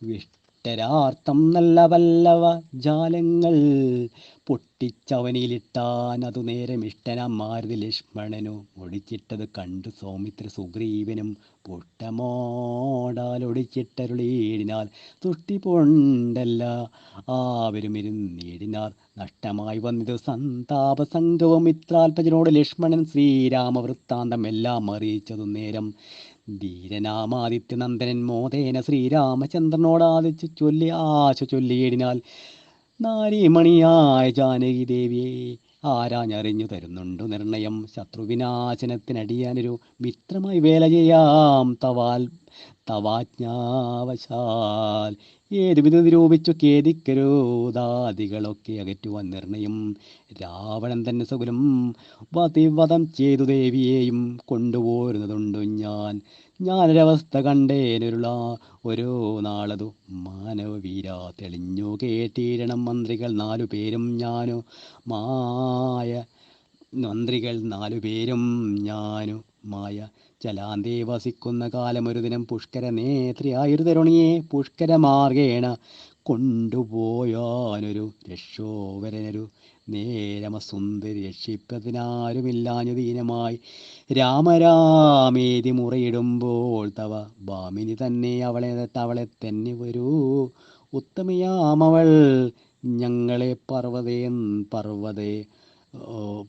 S1: വിഷ്ടരാർത്ഥം നല്ല പല്ലവ ജാലങ്ങൾ പൊട്ടിച്ചവനിലിട്ടാൻ അതു നേരം ഇഷ്ടനാം മാരുതി ലക്ഷ്മണനു ഒടിച്ചിട്ടത് കണ്ടു സൗമിത്ര സുഗ്രീവനും പുഷ്ടമോടാലൊടിച്ചിട്ടരുളീടിനാൽ തുഷ്ടി പൊണ്ടല്ല ആവരുമിരുന്നീടിനാർ നഷ്ടമായി വന്നിതു സന്താപസംഘവും മിത്രാൽപജനോട് ലക്ഷ്മണൻ ശ്രീരാമവൃത്താന്തം എല്ലാം അറിയിച്ചതു നേരം ധീരനാമാദിത്യനന്ദനൻ മോദേന ശ്രീരാമചന്ദ്രനോടാദിച്ചു ചൊല്ലി ആശ ചൊല്ലിയിടിനാൽ നാരീമണിയായ ജാനകി ദേവിയെ ആരാഞ്ഞറിഞ്ഞു തരുന്നുണ്ടു നിർണയം ശത്രുവിനാശനത്തിനടിയാനൊരു മിത്രമായി വേല ചെയ്യാം തവാജ്ഞാവശാൽ ഏതുവിധം നിരൂപിച്ചു ഖേദിക്കരുതാദികളൊക്കെ അകറ്റുവാൻ നിർണയം രാവണൻ തന്നെ സകുലം വധം ചെയ്തു ദേവിയെയും കൊണ്ടുപോരുന്നതുണ്ടു ഞാനൊരവസ്ഥ കണ്ടേനൊരുള ഓരോ നാളതു മാനവവീര തെളിഞ്ഞു കേട്ടിടണം മന്ത്രികൾ നാലുപേരും ഞാനുമായ ജലാന്തേ വസിക്കുന്ന കാലമൊരു ദിനം പുഷ്കര നേത്രിയായൊരു തരുണിയെ പുഷ്കരമാർഗേണ കൊണ്ടുപോയാനൊരു രക്ഷോവരനൊരു നേരമസുന്ദരി രക്ഷിപ്പതിനാരുമില്ലാഞ്ഞു ദീനമായി രാമരാമേതി മുറയിടുമ്പോൾ തവ ഭാമിനി തന്നെ അവളെ തന്നെ വരൂ ഉത്തമയാമവൾ ഞങ്ങളെ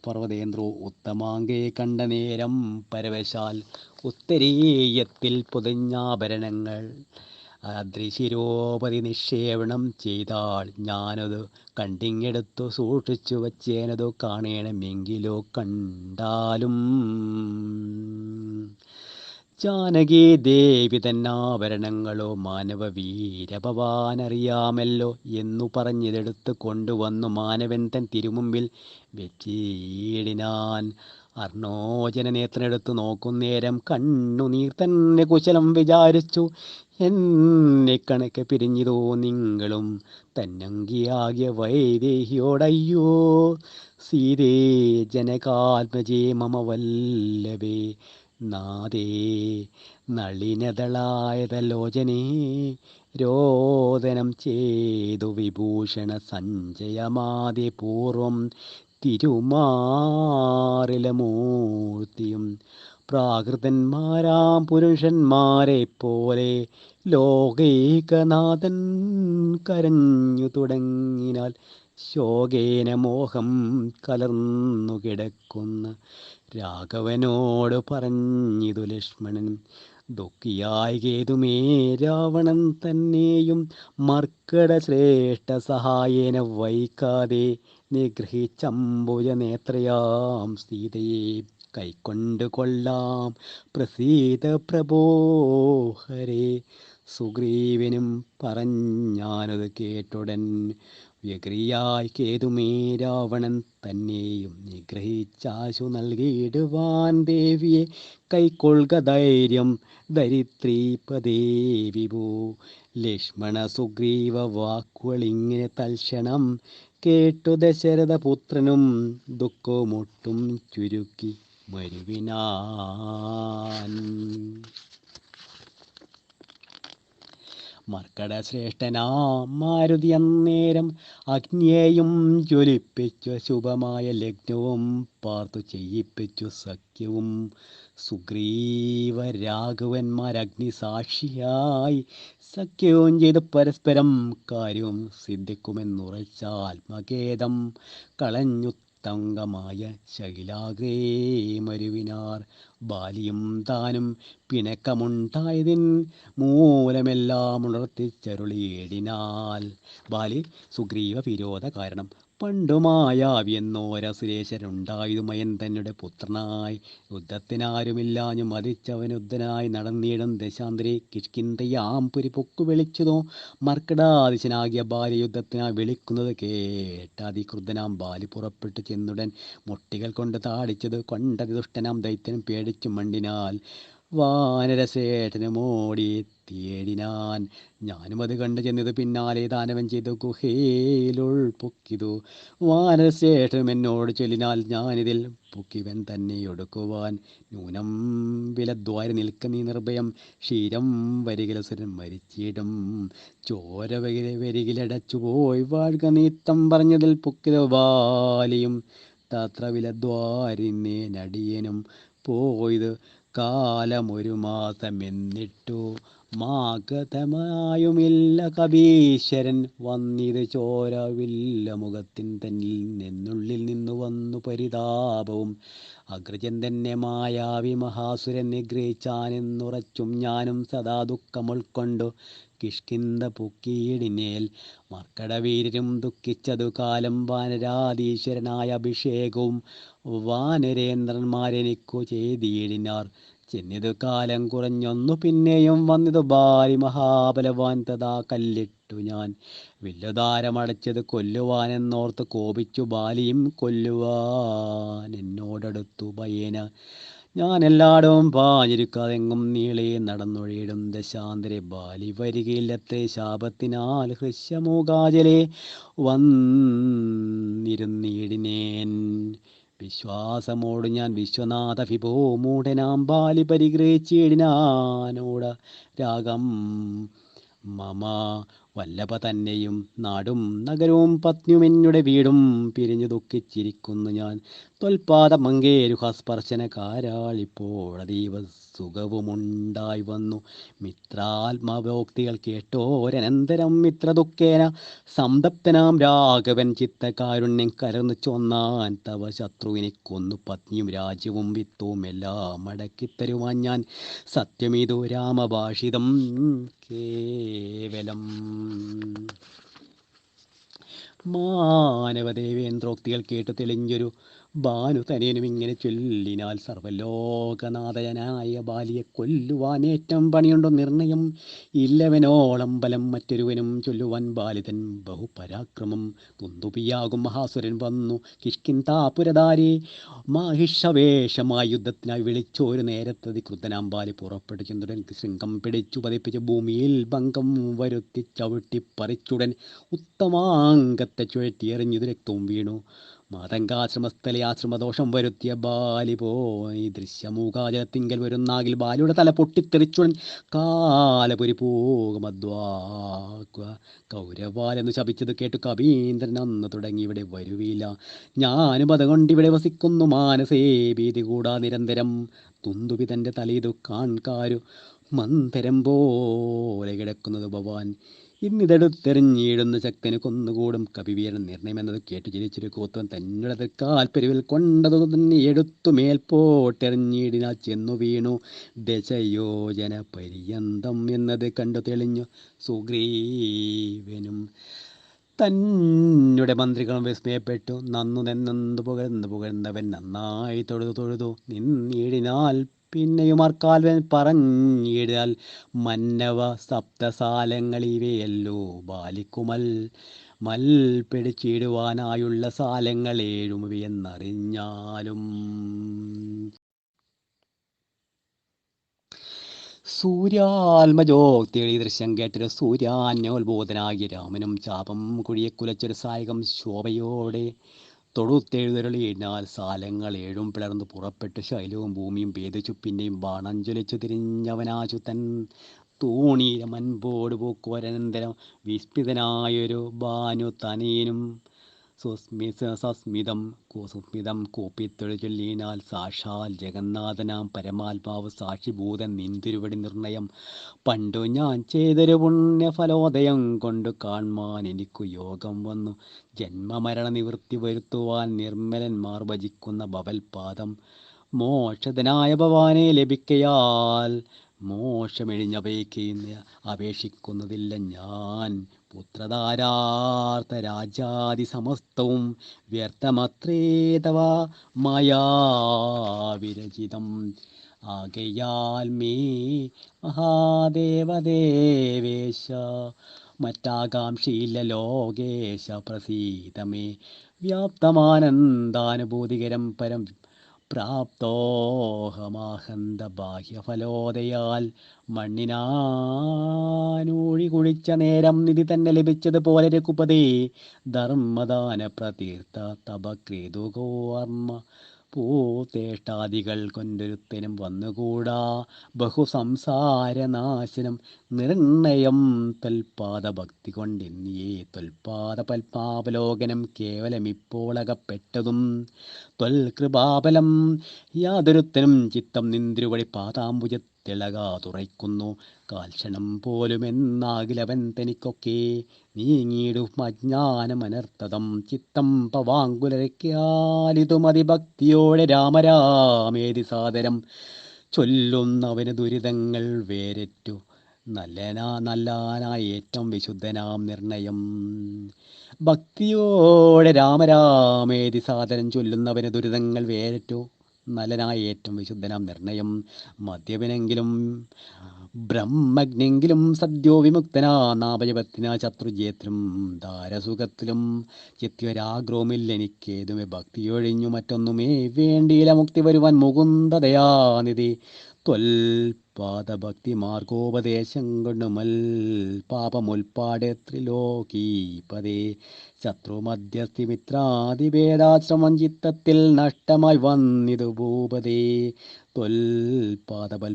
S1: പർവ്വതേന്ദ്രോ ഉത്തമാങ്കേ കണ്ട നേരം പരവശാൽ ഉത്തരീയത്തിൽ പൊതിഞ്ഞാഭരണങ്ങൾ അദ്രിശിരോപതി നിക്ഷേപണം ചെയ്താൾ ഞാനത് കണ്ടിങ്ങെടുത്തു സൂക്ഷിച്ചു വച്ചേനതു കാണണമെങ്കിലോ കണ്ടാലും ജാനകി ദേവി തന്നാഭരണങ്ങളോ മാനവവീരഭവാനറിയാമല്ലോ എന്നു പറഞ്ഞിതെടുത്ത് കൊണ്ടുവന്നു മാനവൻ തൻ തിരുമുമ്പിൽ വെച്ചിടിനാൻ. അർണോജന നേത്രനെടുത്തു നോക്കുന്നേരം കണ്ണുനീർ തന്നെ കുശലം വിചാരിച്ചു. എന്നെ കണക്കെ പിരിഞ്ഞിതോ നിങ്ങളും തന്നങ്കിയാകിയ വൈദേഹിയോടയ്യോ സീതേ ജനകാത്മജേ മമ വല്ലഭേ നാദേ നളിനദളായതലോചനേ രോദനം ചെയ്തു വിഭൂഷണ സഞ്ജയമാതി പൂർവം തിരുമാറിലമൂർത്തിയും പ്രാകൃതന്മാരാം പുരുഷന്മാരെ പോലെ ലോകൈകനാഥൻ കരഞ്ഞു തുടങ്ങിനാൽ ശോകേന മോഹം കലർന്നു കിടക്കുന്ന രാഘവനോട് പറഞ്ഞിതു ലക്ഷ്മണൻ. ദുഃഖിയായി കേതുമേ രാവണൻ തന്നെയും മർക്കട ശ്രേഷ്ഠ സഹായേന വൈകാതെ നിഗ്രഹിച്ചംബുജ നേത്രയാം സീതയെ കൈക്കൊണ്ട് കൊള്ളാം പ്രസീത പ്രഭോ ഹരേ. സുഗ്രീവനും പറഞ്ഞാനത് കേട്ടുടൻ വ്യഗ്രിയായി കേതുമേ രാവണൻ തന്നെയും നിഗ്രഹിച്ചാശു നൽകിയിടുവാൻ ദേവിയെ കൈക്കൊള്ളുക ധൈര്യം ധരിത്രീപദേ വിഭൂ. ലക്ഷ്മണ സുഗ്രീവ വാക്കുകളിങ്ങനെ തൽക്ഷണം കേട്ടു ദശരഥപുത്രനും ദുഃഖമൊട്ടും ചുരുക്കി മരുവിനാൻ. മർക്കട ശ്രേഷ്ഠനാം മാരുതി അന്നേരം അഗ്നിയെയും ജ്വലിപ്പിച്ചു ശുഭമായ ലഗ്നവും പാർത്തു ചെയ്യിപ്പിച്ചു സഖ്യവും. സുഗ്രീവ രാഘവന്മാരഗ്നി സാക്ഷിയായി സഖ്യവും ചെയ്ത് പരസ്പരം കാര്യവും സിദ്ധിക്കുമെന്നുറച്ച ആത്മഖേദം കളഞ്ഞു തങ്കമായ ശൈലാഗ്രേ മരുവിനാർ. ബാലിയും താനും പിണക്കമുണ്ടായതിൻ മൂലമെല്ലാം ഉണർത്തിച്ചരുളിയിടിനാൽ. ബാലി സുഗ്രീവ വിരോധ കാരണം പണ്ടുമായാവെന്നോരസുരേശനുണ്ടായതു മയൻ തന്നെ പുത്രനായി യുദ്ധത്തിനാരുമില്ലാഞ്ഞു മതിച്ചവനുദ്ധനായി നടന്നിടും ദശാന്തരി കിഷ്കിന്ധയാംപുരി പൊക്കു വിളിച്ചതോ മർക്കടാദിശനാകിയ ബാലി യുദ്ധത്തിനായി വിളിക്കുന്നത് കേട്ട അതിക്രുദ്ധനാം ബാലി പുറപ്പെട്ടു ചെന്നുടൻ മുട്ടികൾ കൊണ്ട് താടിച്ചത് കൊണ്ടതി ദുഷ്ടനാം ദൈത്യനും പേടിച്ചു മണ്ടിനാൽ. വാനരശേഷന് മോടി തേടിനാൻ. ഞാനും അത് കണ്ടു ചെന്നത് പിന്നാലെ ദാനവൻ ചെയ്തു ഗുഹയിലുൾപ്പൊക്കിതു. വാനരശേഷനും എന്നോട് ചൊല്ലിനാൽ ഞാനിതിൽ പൊക്കിവൻ തന്നെ ഒടുക്കുവാൻ. നൂനം വിലദ്വാരി നിൽക്ക നീ നിർഭയം, ക്ഷീരം വരികിലസുരൻ മരിച്ചിടും. ചോര വരികിലടച്ചുപോയി വാഴ്ക നീത്തം പറഞ്ഞതിൽ പൊക്കിത ബാലിയും. തത്ര വിലദ്വാരി നടിയനും പോയത് കാലമൊരു മാസം എന്നിട്ടു. മാഗതമായുമില്ല കപീശ്വരൻ വന്നിത് ചോരവില്ല മുഖത്തിൻ തന്നിൽ നിന്നുള്ളിൽ നിന്നു വന്നു പരിതാപവും. അഗ്രജൻ തന്നെ മായാവി മഹാസുരൻ നിഗ്രഹിച്ചാനെന്നുറച്ചും ഞാനും സദാ ദുഃഖം ഉൾക്കൊണ്ടു കിഷ്കിന്ത പൊക്കിയിടിനേൽ. മർക്കടവീരരും ദുഃഖിച്ചതു കാലം വാനരാധീശ്വരനായ അഭിഷേകവും വാനരേന്ദ്രന്മാരെനിക്കു ചെയ്തിടിനാർ. ചെന്നിതു കാലം കുറഞ്ഞൊന്നു പിന്നെയും വന്നിതു ബാലി മഹാബലവാൻ. തഥാ കല്ലിട്ടു ഞാൻ വില്ലുദാരമടച്ചത് കൊല്ലുവാനെന്നോർത്ത് കോപിച്ചു ബാലിയും കൊല്ലുവാൻ എന്നോടടുത്തു ഭയേന. ഞാൻ എല്ലായിടവും പാഞ്ഞിരിക്കാതെങ്ങും നീളെ നടന്നൊഴിയിടും ദശാന്തരെ ബാലി വരികയില്ലത്രേ. ശാപത്തിനാൽ ഹൃശ്യമൂകാജലെ വന്നിരുന്നിടിനേൻ. വിശ്വാസമോട് ഞാൻ വിശ്വനാഥ വിഭോ മൂഢനാം ബാലി പരിഗ്രഹിച്ചിടിനാനോട രാഗം മമ വല്ലഭ തന്നെയും. നാടും നഗരവും പത്നിയും എന്നുടെ വീടും പിരിഞ്ഞു ദുഃഖിച്ചിരിക്കുന്നു ഞാൻ. ത്വൽപാദമങ്കേരുഹസ്പർശന കാരാളിപ്പോഴതീവ സുഖവുമുണ്ടായി വന്നു. മിത്രാത്മഭോക്തികൾ കേട്ടോരനന്തരം മിത്രദുഃഖേന സംതപ്തനാം രാഘവൻ ചിത്തകാരുണ്യം കലർന്നു ചൊന്നാൻ. തവ ശത്രുവിനെ കൊന്നു പത്നിയും രാജ്യവും വിത്തവും എല്ലാം മടക്കിത്തരുവാൻ ഞാൻ. സത്യമിതു രാമഭാഷിതം കേവലം. മാനവദേവേന്ദ്രോക്തികൾ കേട്ടു തെളിഞ്ഞൊരു ഭാനു തനേനും ഇങ്ങനെ ചൊല്ലിനാൽ. സർവലോകനാഥനായ ബാലിയെ കൊല്ലുവാനേറ്റം പണിയുണ്ടോ നിർണയം. ഇല്ലവനോളം ബലം മറ്റൊരുവനും ചൊല്ലുവാൻ ബാലിതൻ ബഹുപരാക്രമം. തുന്തുപിയാകും മഹാസുരൻ വന്നു കിഷ്കിന്താപുരധാരി മാഹിഷവേഷമായി യുദ്ധത്തിനായി വിളിച്ചോരു നേരത്തതി ക്രുദ്ധനാം ബാലി പുറപ്പെട്ടു ചന്ദ്രൻ ശൃംഗം പിടിച്ചു പതിപ്പിച്ച് ഭൂമിയിൽ ഭംഗം വരുത്തി ചവിട്ടിപ്പറിച്ചുടൻ ഉത്തമാംഗത്തെ ചുഴറ്റിയെറിഞ്ഞതു രക്തവും വീണു. മാതങ്കാശ്രമസ്ഥലെ ആശ്രമദോഷം വരുത്തിയ ബാലി പോയി ദൃശ്യമൂകാജലത്തിങ്കൽ വരുന്നാകിൽ ബാലിയുടെ തല പൊട്ടിത്തെറിച്ചുടൻ കാലപുരി പോകുമദ്വാക്വ കൗരവാലെന്ന് ശപിച്ചത് കേട്ടു കവീന്ദ്രൻ അന്ന് തുടങ്ങി ഇവിടെ വരുവില്ല. ഞാനും അതുകൊണ്ടിവിടെ വസിക്കുന്നു മാനസേ ഭീതി കൂടാ നിരന്തരം. തുന്തുബി തൻ്റെ തലയിതു കാൺകാരു മന്ദരം പോലെ കിടക്കുന്നത് ഭവാൻ. ഇന്നിതെടുത്തെറിഞ്ഞിടുന്ന ശക്തന് കൊന്നുകൂടും കപിവീരൻ നിർണയമെന്നത് കേട്ടു ജനിച്ചൊരു കൂത്തവൻ തന്നുടെ തൃക്കാൽപ്പെരുവിൽ കൊണ്ടതു തന്നെ എടുത്തു മേൽപോട്ടെറിഞ്ഞിടിനാ ചെന്നു വീണു ദശയോജന പര്യന്തം എന്നത് കണ്ടു തെളിഞ്ഞു സുഗ്രീവനും. തന്നെ മന്ത്രികളും വിസ്മയപ്പെട്ടു നന്നു നിന്നു പുകഴ്ന്നവൻ നന്നായി തൊഴുതു നിന്നിടിനാൽ. പിന്നെയും അർക്കാൽവൻ പറഞ്ഞിടാൽ മന്നവ സപ്തസാലങ്ങളിവയല്ലോ ബാലിക്കുമൽ പിടിച്ചിടുവാനായുള്ള സാലങ്ങൾ ഏഴുമവയെന്നറിഞ്ഞാലും. സൂര്യാത്മജോക്തികൾ ഈ ദൃശ്യം കേട്ടൊരു സൂര്യാന്യോത്ബോധനാകിയ രാമനും ചാപം കുഴിയെ കുലച്ചൊരു സായകം ശോഭയോടെ തൊടുത്തെഴുതരുളിയിനാൽ. സാലങ്ങൾ ഏഴും പിളർന്നു പുറപ്പെട്ടു ശൈലവും ഭൂമിയും ഭേദിച്ചു. പിന്നെയും ബാണം ജ്വലിച്ചു തിരിഞ്ഞവനാശുതൻ തൂണീര മൻപോട് പോക്കുവരനന്തരം വിസ്മിതനായൊരു ഭാനു തനയനും സുസ്മിതം കൂപ്പിത്തൊഴു ചൊല്ലിനാൽ. സാക്ഷാൽ ജഗന്നാഥനാം പരമാത്മാവ് സാക്ഷിഭൂതൻ നിന്തിരുവടി നിർണയം പണ്ടു ഞാൻ ചെയ്തൊരു പുണ്യഫലോദയം കൊണ്ടു കാൺമാൻ എനിക്കു യോഗം വന്നു. ജന്മമരണ നിവൃത്തി വരുത്തുവാൻ നിർമ്മലന്മാർ ഭജിക്കുന്ന ഭവൽപാദം മോക്ഷതനായ ഭവാനെ ലഭിക്കയാൽ അപേക്ഷിക്കുന്നതില്ല ഞാൻ. പുത്രധാരാർത്ഥ രാജാതി സമസ്തവും വ്യർത്ഥമത്രേ തവ മായാവിരചിതം. ആകയാൽ മേ മഹാദേവദേവേശ മറ്റാകാംക്ഷയില്ല ലോകേശ പ്രസീതമേ. വ്യാപ്തമാനന്ദാനുഭൂതികരം പരം പ്രാപ്തോഹമാഹന്ത ബാഹ്യഫലോദയാൽ മണ്ണിനാനൂഴി കുഴിച്ച നേരം നിധി തന്നെ ലഭിച്ചതുപോലെ രഘുപതേ ധർമ്മദാന പ്രതീർത്ഥ തപക്രീതുകോർമ്മ പൂതേഷ്ടാദികൾ കൊണ്ടൊരുത്തനും വന്നുകൂടാ ബഹുസംസാരനാശനം നിർണയം തൊൽപാദ ഭക്തി കൊണ്ടിന്നിയേ തൊൽപാദ പൽപാവലോകനം കേവലമിപ്പോളകപ്പെട്ടതും ത്വൽകൃപാബലം യാതൊരുത്തനും ചിത്തം നിന്ദ്രുവഴി പാതാംബുജത്തിളകാ തുറയ്ക്കുന്നു കാൽക്ഷണം പോലുമെന്നാകിലവൻ തനിക്കൊക്കെ നീങ്ങിയിടും അജ്ഞാനമനർത്ഥതം ചിത്തം പവാങ്കുലരയ്ക്കാലിതു മതിഭക്തിയോടെ രാമരാമേതി സാദരം ചൊല്ലുന്നവന് ദുരിതങ്ങൾ വേരറ്റു നല്ലാനായി ഏറ്റവും വിശുദ്ധനാം നിർണയം. ഭക്തിയോടെ രാമരാമേതി സാദരം ചൊല്ലുന്നവന് ദുരിതങ്ങൾ വേരറ്റു നല്ലനായി ഏറ്റവും വിശുദ്ധനാം നിർണയം. മദ്യപനെങ്കിലും ബ്രഹ്മജ്ഞെങ്കിലും സദ്യോ വിമുക്തനാ നാഭജപത്തിനാ ശത്രുജേത്രം ധാരസുഖത്തിലും ചിത്വരാഗ്രഹമില്ല എനിക്കേതുമേ ഭക്തിയൊഴിഞ്ഞു മറ്റൊന്നുമേ വേണ്ടിയില്ല മുക്തി വരുവാൻ മുകുന്ദദയാനിധി ത്വൽപാദഭക്തി മാർഗോപദേശം കൊണ്ടുമൽ പാപമുൽപ്പാടെ ത്രിലോകീപതേ ശത്രുമധ്യസ്ഥി മിത്രാദിഭേദാശ്രമം ചിത്തത്തിൽ നഷ്ടമായി വന്നിതു ഭൂപതേ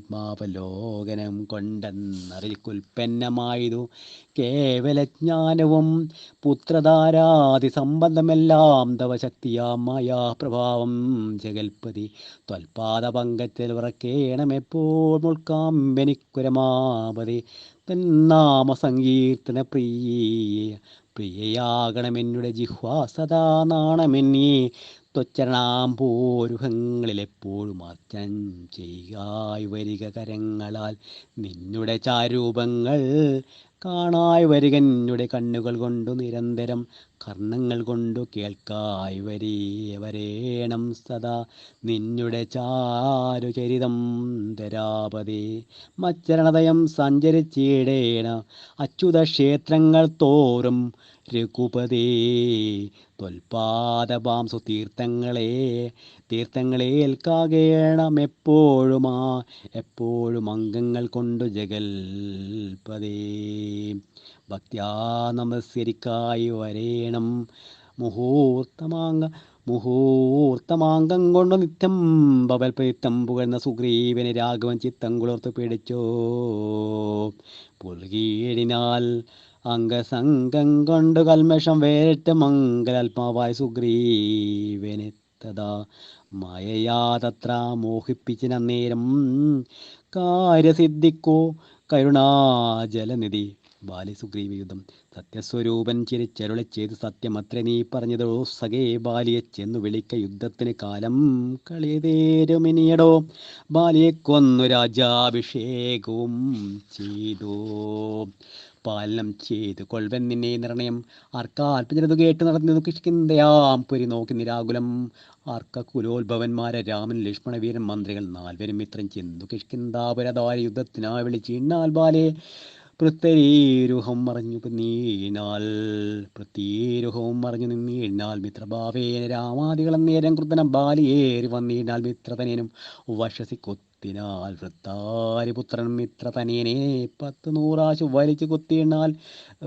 S1: ത്വൽപാദപത്മാവലോകനം കൊണ്ടെന്നറിക്കുൽപ്പന്നമായതു കേവലജ്ഞാനവും പുത്രധാരാദി സംബന്ധമെല്ലാം തവ ശക്തിയാം മായാപ്രഭാവം ജഗൽപതി ത്വൽപാദപങ്കത്തിൽ ഉറക്കേണമെപ്പോൾ മുൾക്കാമ്പനിക്കുരമാപതി തന്നാമ സങ്കീർത്തന പ്രിയയാകണമെന്നുടെ ജിഹ്വാ സദാ നാണമെന്നീ ത്വച്ചരണാംപോരുഹങ്ങളിലെപ്പോഴും അർച്ചനം ചെയ്യായി വരിക കരങ്ങളാൽ നിന്നുടെ ചാരൂപങ്ങൾ കാണായി വരിക എന്നുടെ കണ്ണുകൾ കൊണ്ടു നിരന്തരം കർണങ്ങൾ കൊണ്ടു കേൾക്കായി വരേണം സദാ നിന്നുടെ ചാരുചരിതം ധരാപതേ മച്ചരണതയം സഞ്ചരിച്ചിടേണ അച്യുത ക്ഷേത്രങ്ങൾ തോറും രഘുപതേ ത്വൽപാദപാംസു തീർത്ഥങ്ങളേൽക്കാകേണം എപ്പോഴും അംഗങ്ങൾ കൊണ്ടു ജഗൽപതേ ഭക്ത്യാ നമസ്കരിക്കായി വരേണം മുഹൂർത്തമാംഗം കൊണ്ടു നിത്യം ബവൽപ്രീത്തം പുകഴ്ന്ന സുഗ്രീവന് രാഘവൻ ചിത്തം കുളിർത്തു പിടിച്ചോ പുൽകീഴിനാൽ അംഗസംഗം കൊണ്ടു കൽമഷം വേറിട്ട് മംഗലാത്മാവായ സുഗ്രീവനെത്തതാ മായയാതത്ര മോഹിപ്പിച്ചിനന്നേരം കാര്യസിദ്ധിക്കോ കരുണാജലനിധി ബാലി സുഗ്രീവയുദ്ധം സത്യസ്വരൂപൻ ചിരിച്ചരുളി ചെയ്ത് സത്യമത്ര നീ പറഞ്ഞതോ സഖേ ബാലിയെ ചെന്നു വിളിക്ക യുദ്ധത്തിന് കാലം കളിയതേരുമിനിയടോ ബാലിയെ കൊന്നു രാജാഭിഷേകവും ചെയ്തു പാലനം ചെയ്തു കൊൾവൻ നിന്നെ നിർണയം ആർക്കാൽപ്പിച്ചതു കേട്ട് നടന്നത് കിഷ്കിന്തയാം പുരി നോക്കി നിരാകുലം ആർക്ക കുലോത്ഭവന്മാരെ രാമൻ ലക്ഷ്മണ വീരൻ മന്ത്രികൾ നാൽവരും മിത്രം ചെന്നു കിഷ്കിന്താപുരധാര യുദ്ധത്തിനായി വിളിച്ചിന്നാൽ ബാലെ പ്രത്യീരുഹം മറഞ്ഞു നിന്നീഴ്നാൽ മിത്രഭാവേന രാമാദികളും നേരം കൃതനം ബാലിയേറി വന്നീഴ്നാൽ മിത്രതനും വശസിക്കൊത്തിനാൽ വൃത്താരിപുത്രൻ മിത്രതനേനെ 100 വലിച്ചു കുത്തിയിണാൽ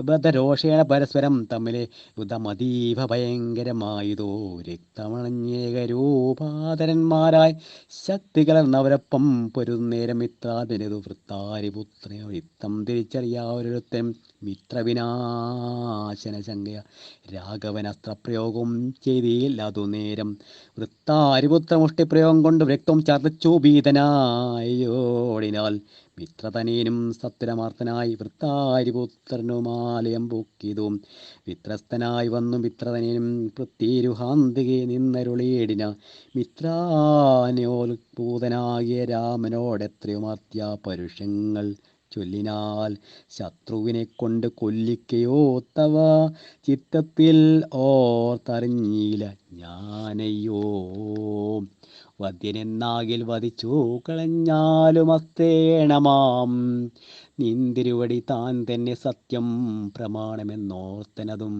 S1: ബദ്ധരോഷേണ പരസ്പരം തമ്മിലെ യുദ്ധമതീവ ഭയങ്കരമായതോ രക്തമണഞ്ഞേകരൂപാതരന്മാരായി ശക്തി കലർന്നവരൊപ്പം പൊരുന്നേരം മിത്രാതിനതു വൃത്താരിപുത്രനെ യുദ്ധം തിരിച്ചറിയാവൊരുത്തൻ മിത്രവിനാശന ശങ്കയ രാഘവൻ അസ്ത്രപ്രയോഗം ചെയ്തില്ല അതു നേരം വൃത്താരിപുത്ര മുഷ്ടിപ്രയോഗം കൊണ്ട് രക്തം ചതച്ചു ഭീതനായോടിനാൽ മിത്രതനേനും സത്വരമാർത്തനായി വൃത്താരിപുത്രനുമാലയം പൊക്കിതും വിത്രസ്തനായി വന്നു മിത്രതനേനും പ്രത്യീരുഹാന്തികെ നിന്നരുളേടിന മിത്രാനോത്ഭൂതനാകിയ രാമനോടെത്രയുമാർത്യ പരുഷങ്ങൾ ചൊല്ലിനാൽ ശത്രുവിനെ കൊണ്ട് കൊല്ലിക്കയോ തവ ചിത്തത്തിൽ ഓർത്തറിഞ്ഞില്ല ഞാനയ്യോ വധ്യനെന്നാകിൽ വധിച്ചു കളഞ്ഞാലും അസ്തേണമാം നിന്തിരുവടി താൻ തന്നെ സത്യം പ്രമാണമെന്നോർത്തനതും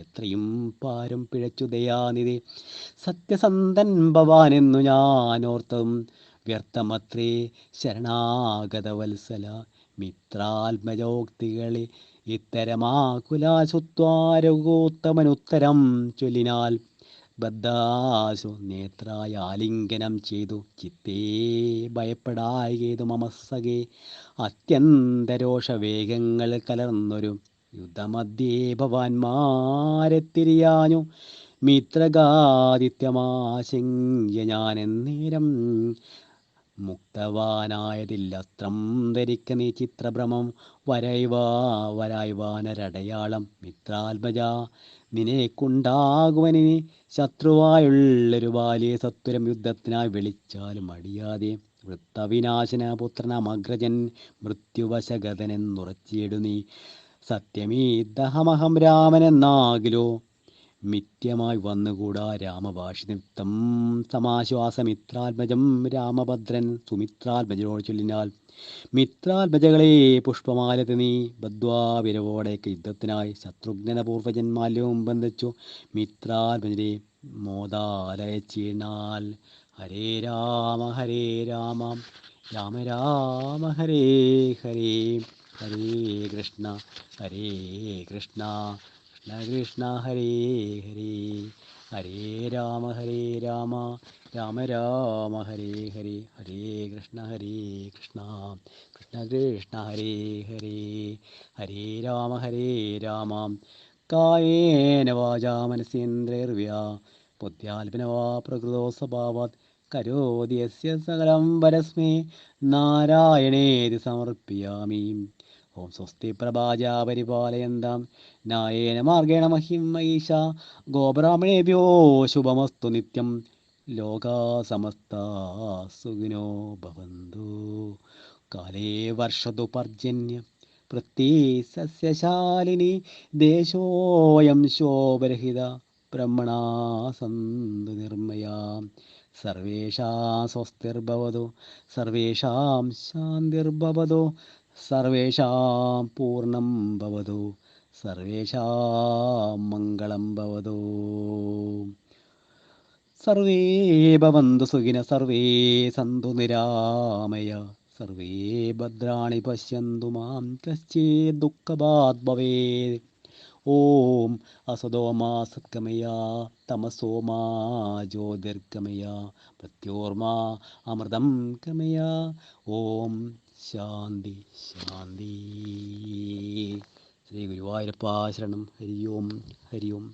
S1: എത്രയും പാരം പിഴച്ചു ദയാനിധി സത്യസന്ധൻ ഭവാനെന്നു ഞാനോർത്തതും വ്യർത്ഥമത്രേ ശരണാഗതവത്സല മിത്രാത്മജോക്തികളെ ഇത്തരമാകുലാശുത്വാരകോത്തമനുത്തരം ചൊല്ലിനാൽ ബദ്ധാശു നേത്രായ ആലിംഗനം ചെയ്തു ചിത്തേ ഭയപ്പെടായേതു മമസകെ അത്യന്തരോഷവേഗങ്ങൾ കലർന്നൊരു യുദ്ധമധ്യേ ഭവാന്മാരെത്തിരിയാഞ്ഞു മിത്രഗാദിത്യമാശങ്ക്യ ഞാനെന്നേരം മുക്തവാനായതില്ലസ്ത്രം ധരിക്ക നീ ചിത്രഭ്രമം വരായ്വാനരടയാളം മിത്രാത്മജ നിനക്കുണ്ടാകുവനിനി ശത്രുവായുള്ളൊരു ബാലിയെ സത്വരം യുദ്ധത്തിനായി വിളിച്ചാലും അടിയാതെ വൃത്തവിനാശന പുത്രനമഗ്രജൻ മൃത്യുവശഗതനെന്നുറച്ചിയിടു നീ സത്യമീദഹമഹം രാമനെന്നാകിലോ മിഥ്യമായി വന്നുകൂടാ രാമഭാഷിതം സമാശ്വാസമിത്രാത്മജം രാമഭദ്രൻ സുമിത്രാത്മജനോട് ചൊല്ലിനാൽ മിത്രാത്മജകളെ പുഷ്പമാലത്ത് നീ ബദ്ധ്വാവിരവോടേക്ക് യുദ്ധത്തിനായി ശത്രുഘ്നന പൂർവജന്മാല്യവും ബന്ധിച്ചു മിത്രാത്മജരെ മോദാലയച്ചീണാൽ ഹരേ രാമ രാമ രാമ ഹരേ ഹരേ ഹരേ കൃഷ്ണ കൃഷ്ണ കൃഷ്ണ ഹരേ ഹരേ ഹരേ രാമ രാമ രാമ ഹരേ ഹരേ ഹരേ കൃഷ്ണ കൃഷ്ണ കൃഷ്ണ ഹരേ ഹരേ ഹരേ രാമ കായേന വാചാ മനസേന്ദ്രൈർവ്യാ ബുദ്ധ്യാത്മനവാ പ്രകൃതോ സ്വഭാവാത് കരോതി യസ്യ സകലം പരസ്മൈ നാരായണേതി സമർപ്പയാമി. ഓം സ്വസ്തി പ്രഭാജാ പരിപാലയന്താം ന്യായേന മാർഗേണ മഹിം മഹീഷ ഗോബ്രാഹ്മണേഭ്യോ ശുഭമസ്തു നിത്യം ലോകാ സമസ്താ സുഖിനോ ഭവന്തു. കാലേ വർഷതു പർജന്യ പൃഥ്വീ സസ്യശാലിനി ദേശോയം ശോഭരഹിത ബ്രഹ്മണാ സന്തു നിർമ്മയാ. സർവേഷാം സ്വസ്തിർഭവതു സർവേഷാം ശാന്തിർഭവതു സർവേഷാം പൂർണ്ണം ഭവതു സർവേഷാം മംഗളം ഭവതു. സർവേ ഭവന്തു സുഖിനഃ സർവേ സന്തു നിരാമയ സർവേ ഭദ്രാണി പശ്യന്തു മാ കശ്ചിത് ദുഃഖഭാഗ് ഭവേത്. ഓം അസതോ മാ സദ്ഗമയ തമസോ മാ ജ്യോതിർഗമയ മൃത്യോർമാ അമൃതം ഗമയ. ഓം ശാന്തി ശാന്തി. ശ്രീ ഗുരുവായൂരപ്പ ശരണം. ഹരി ഓം.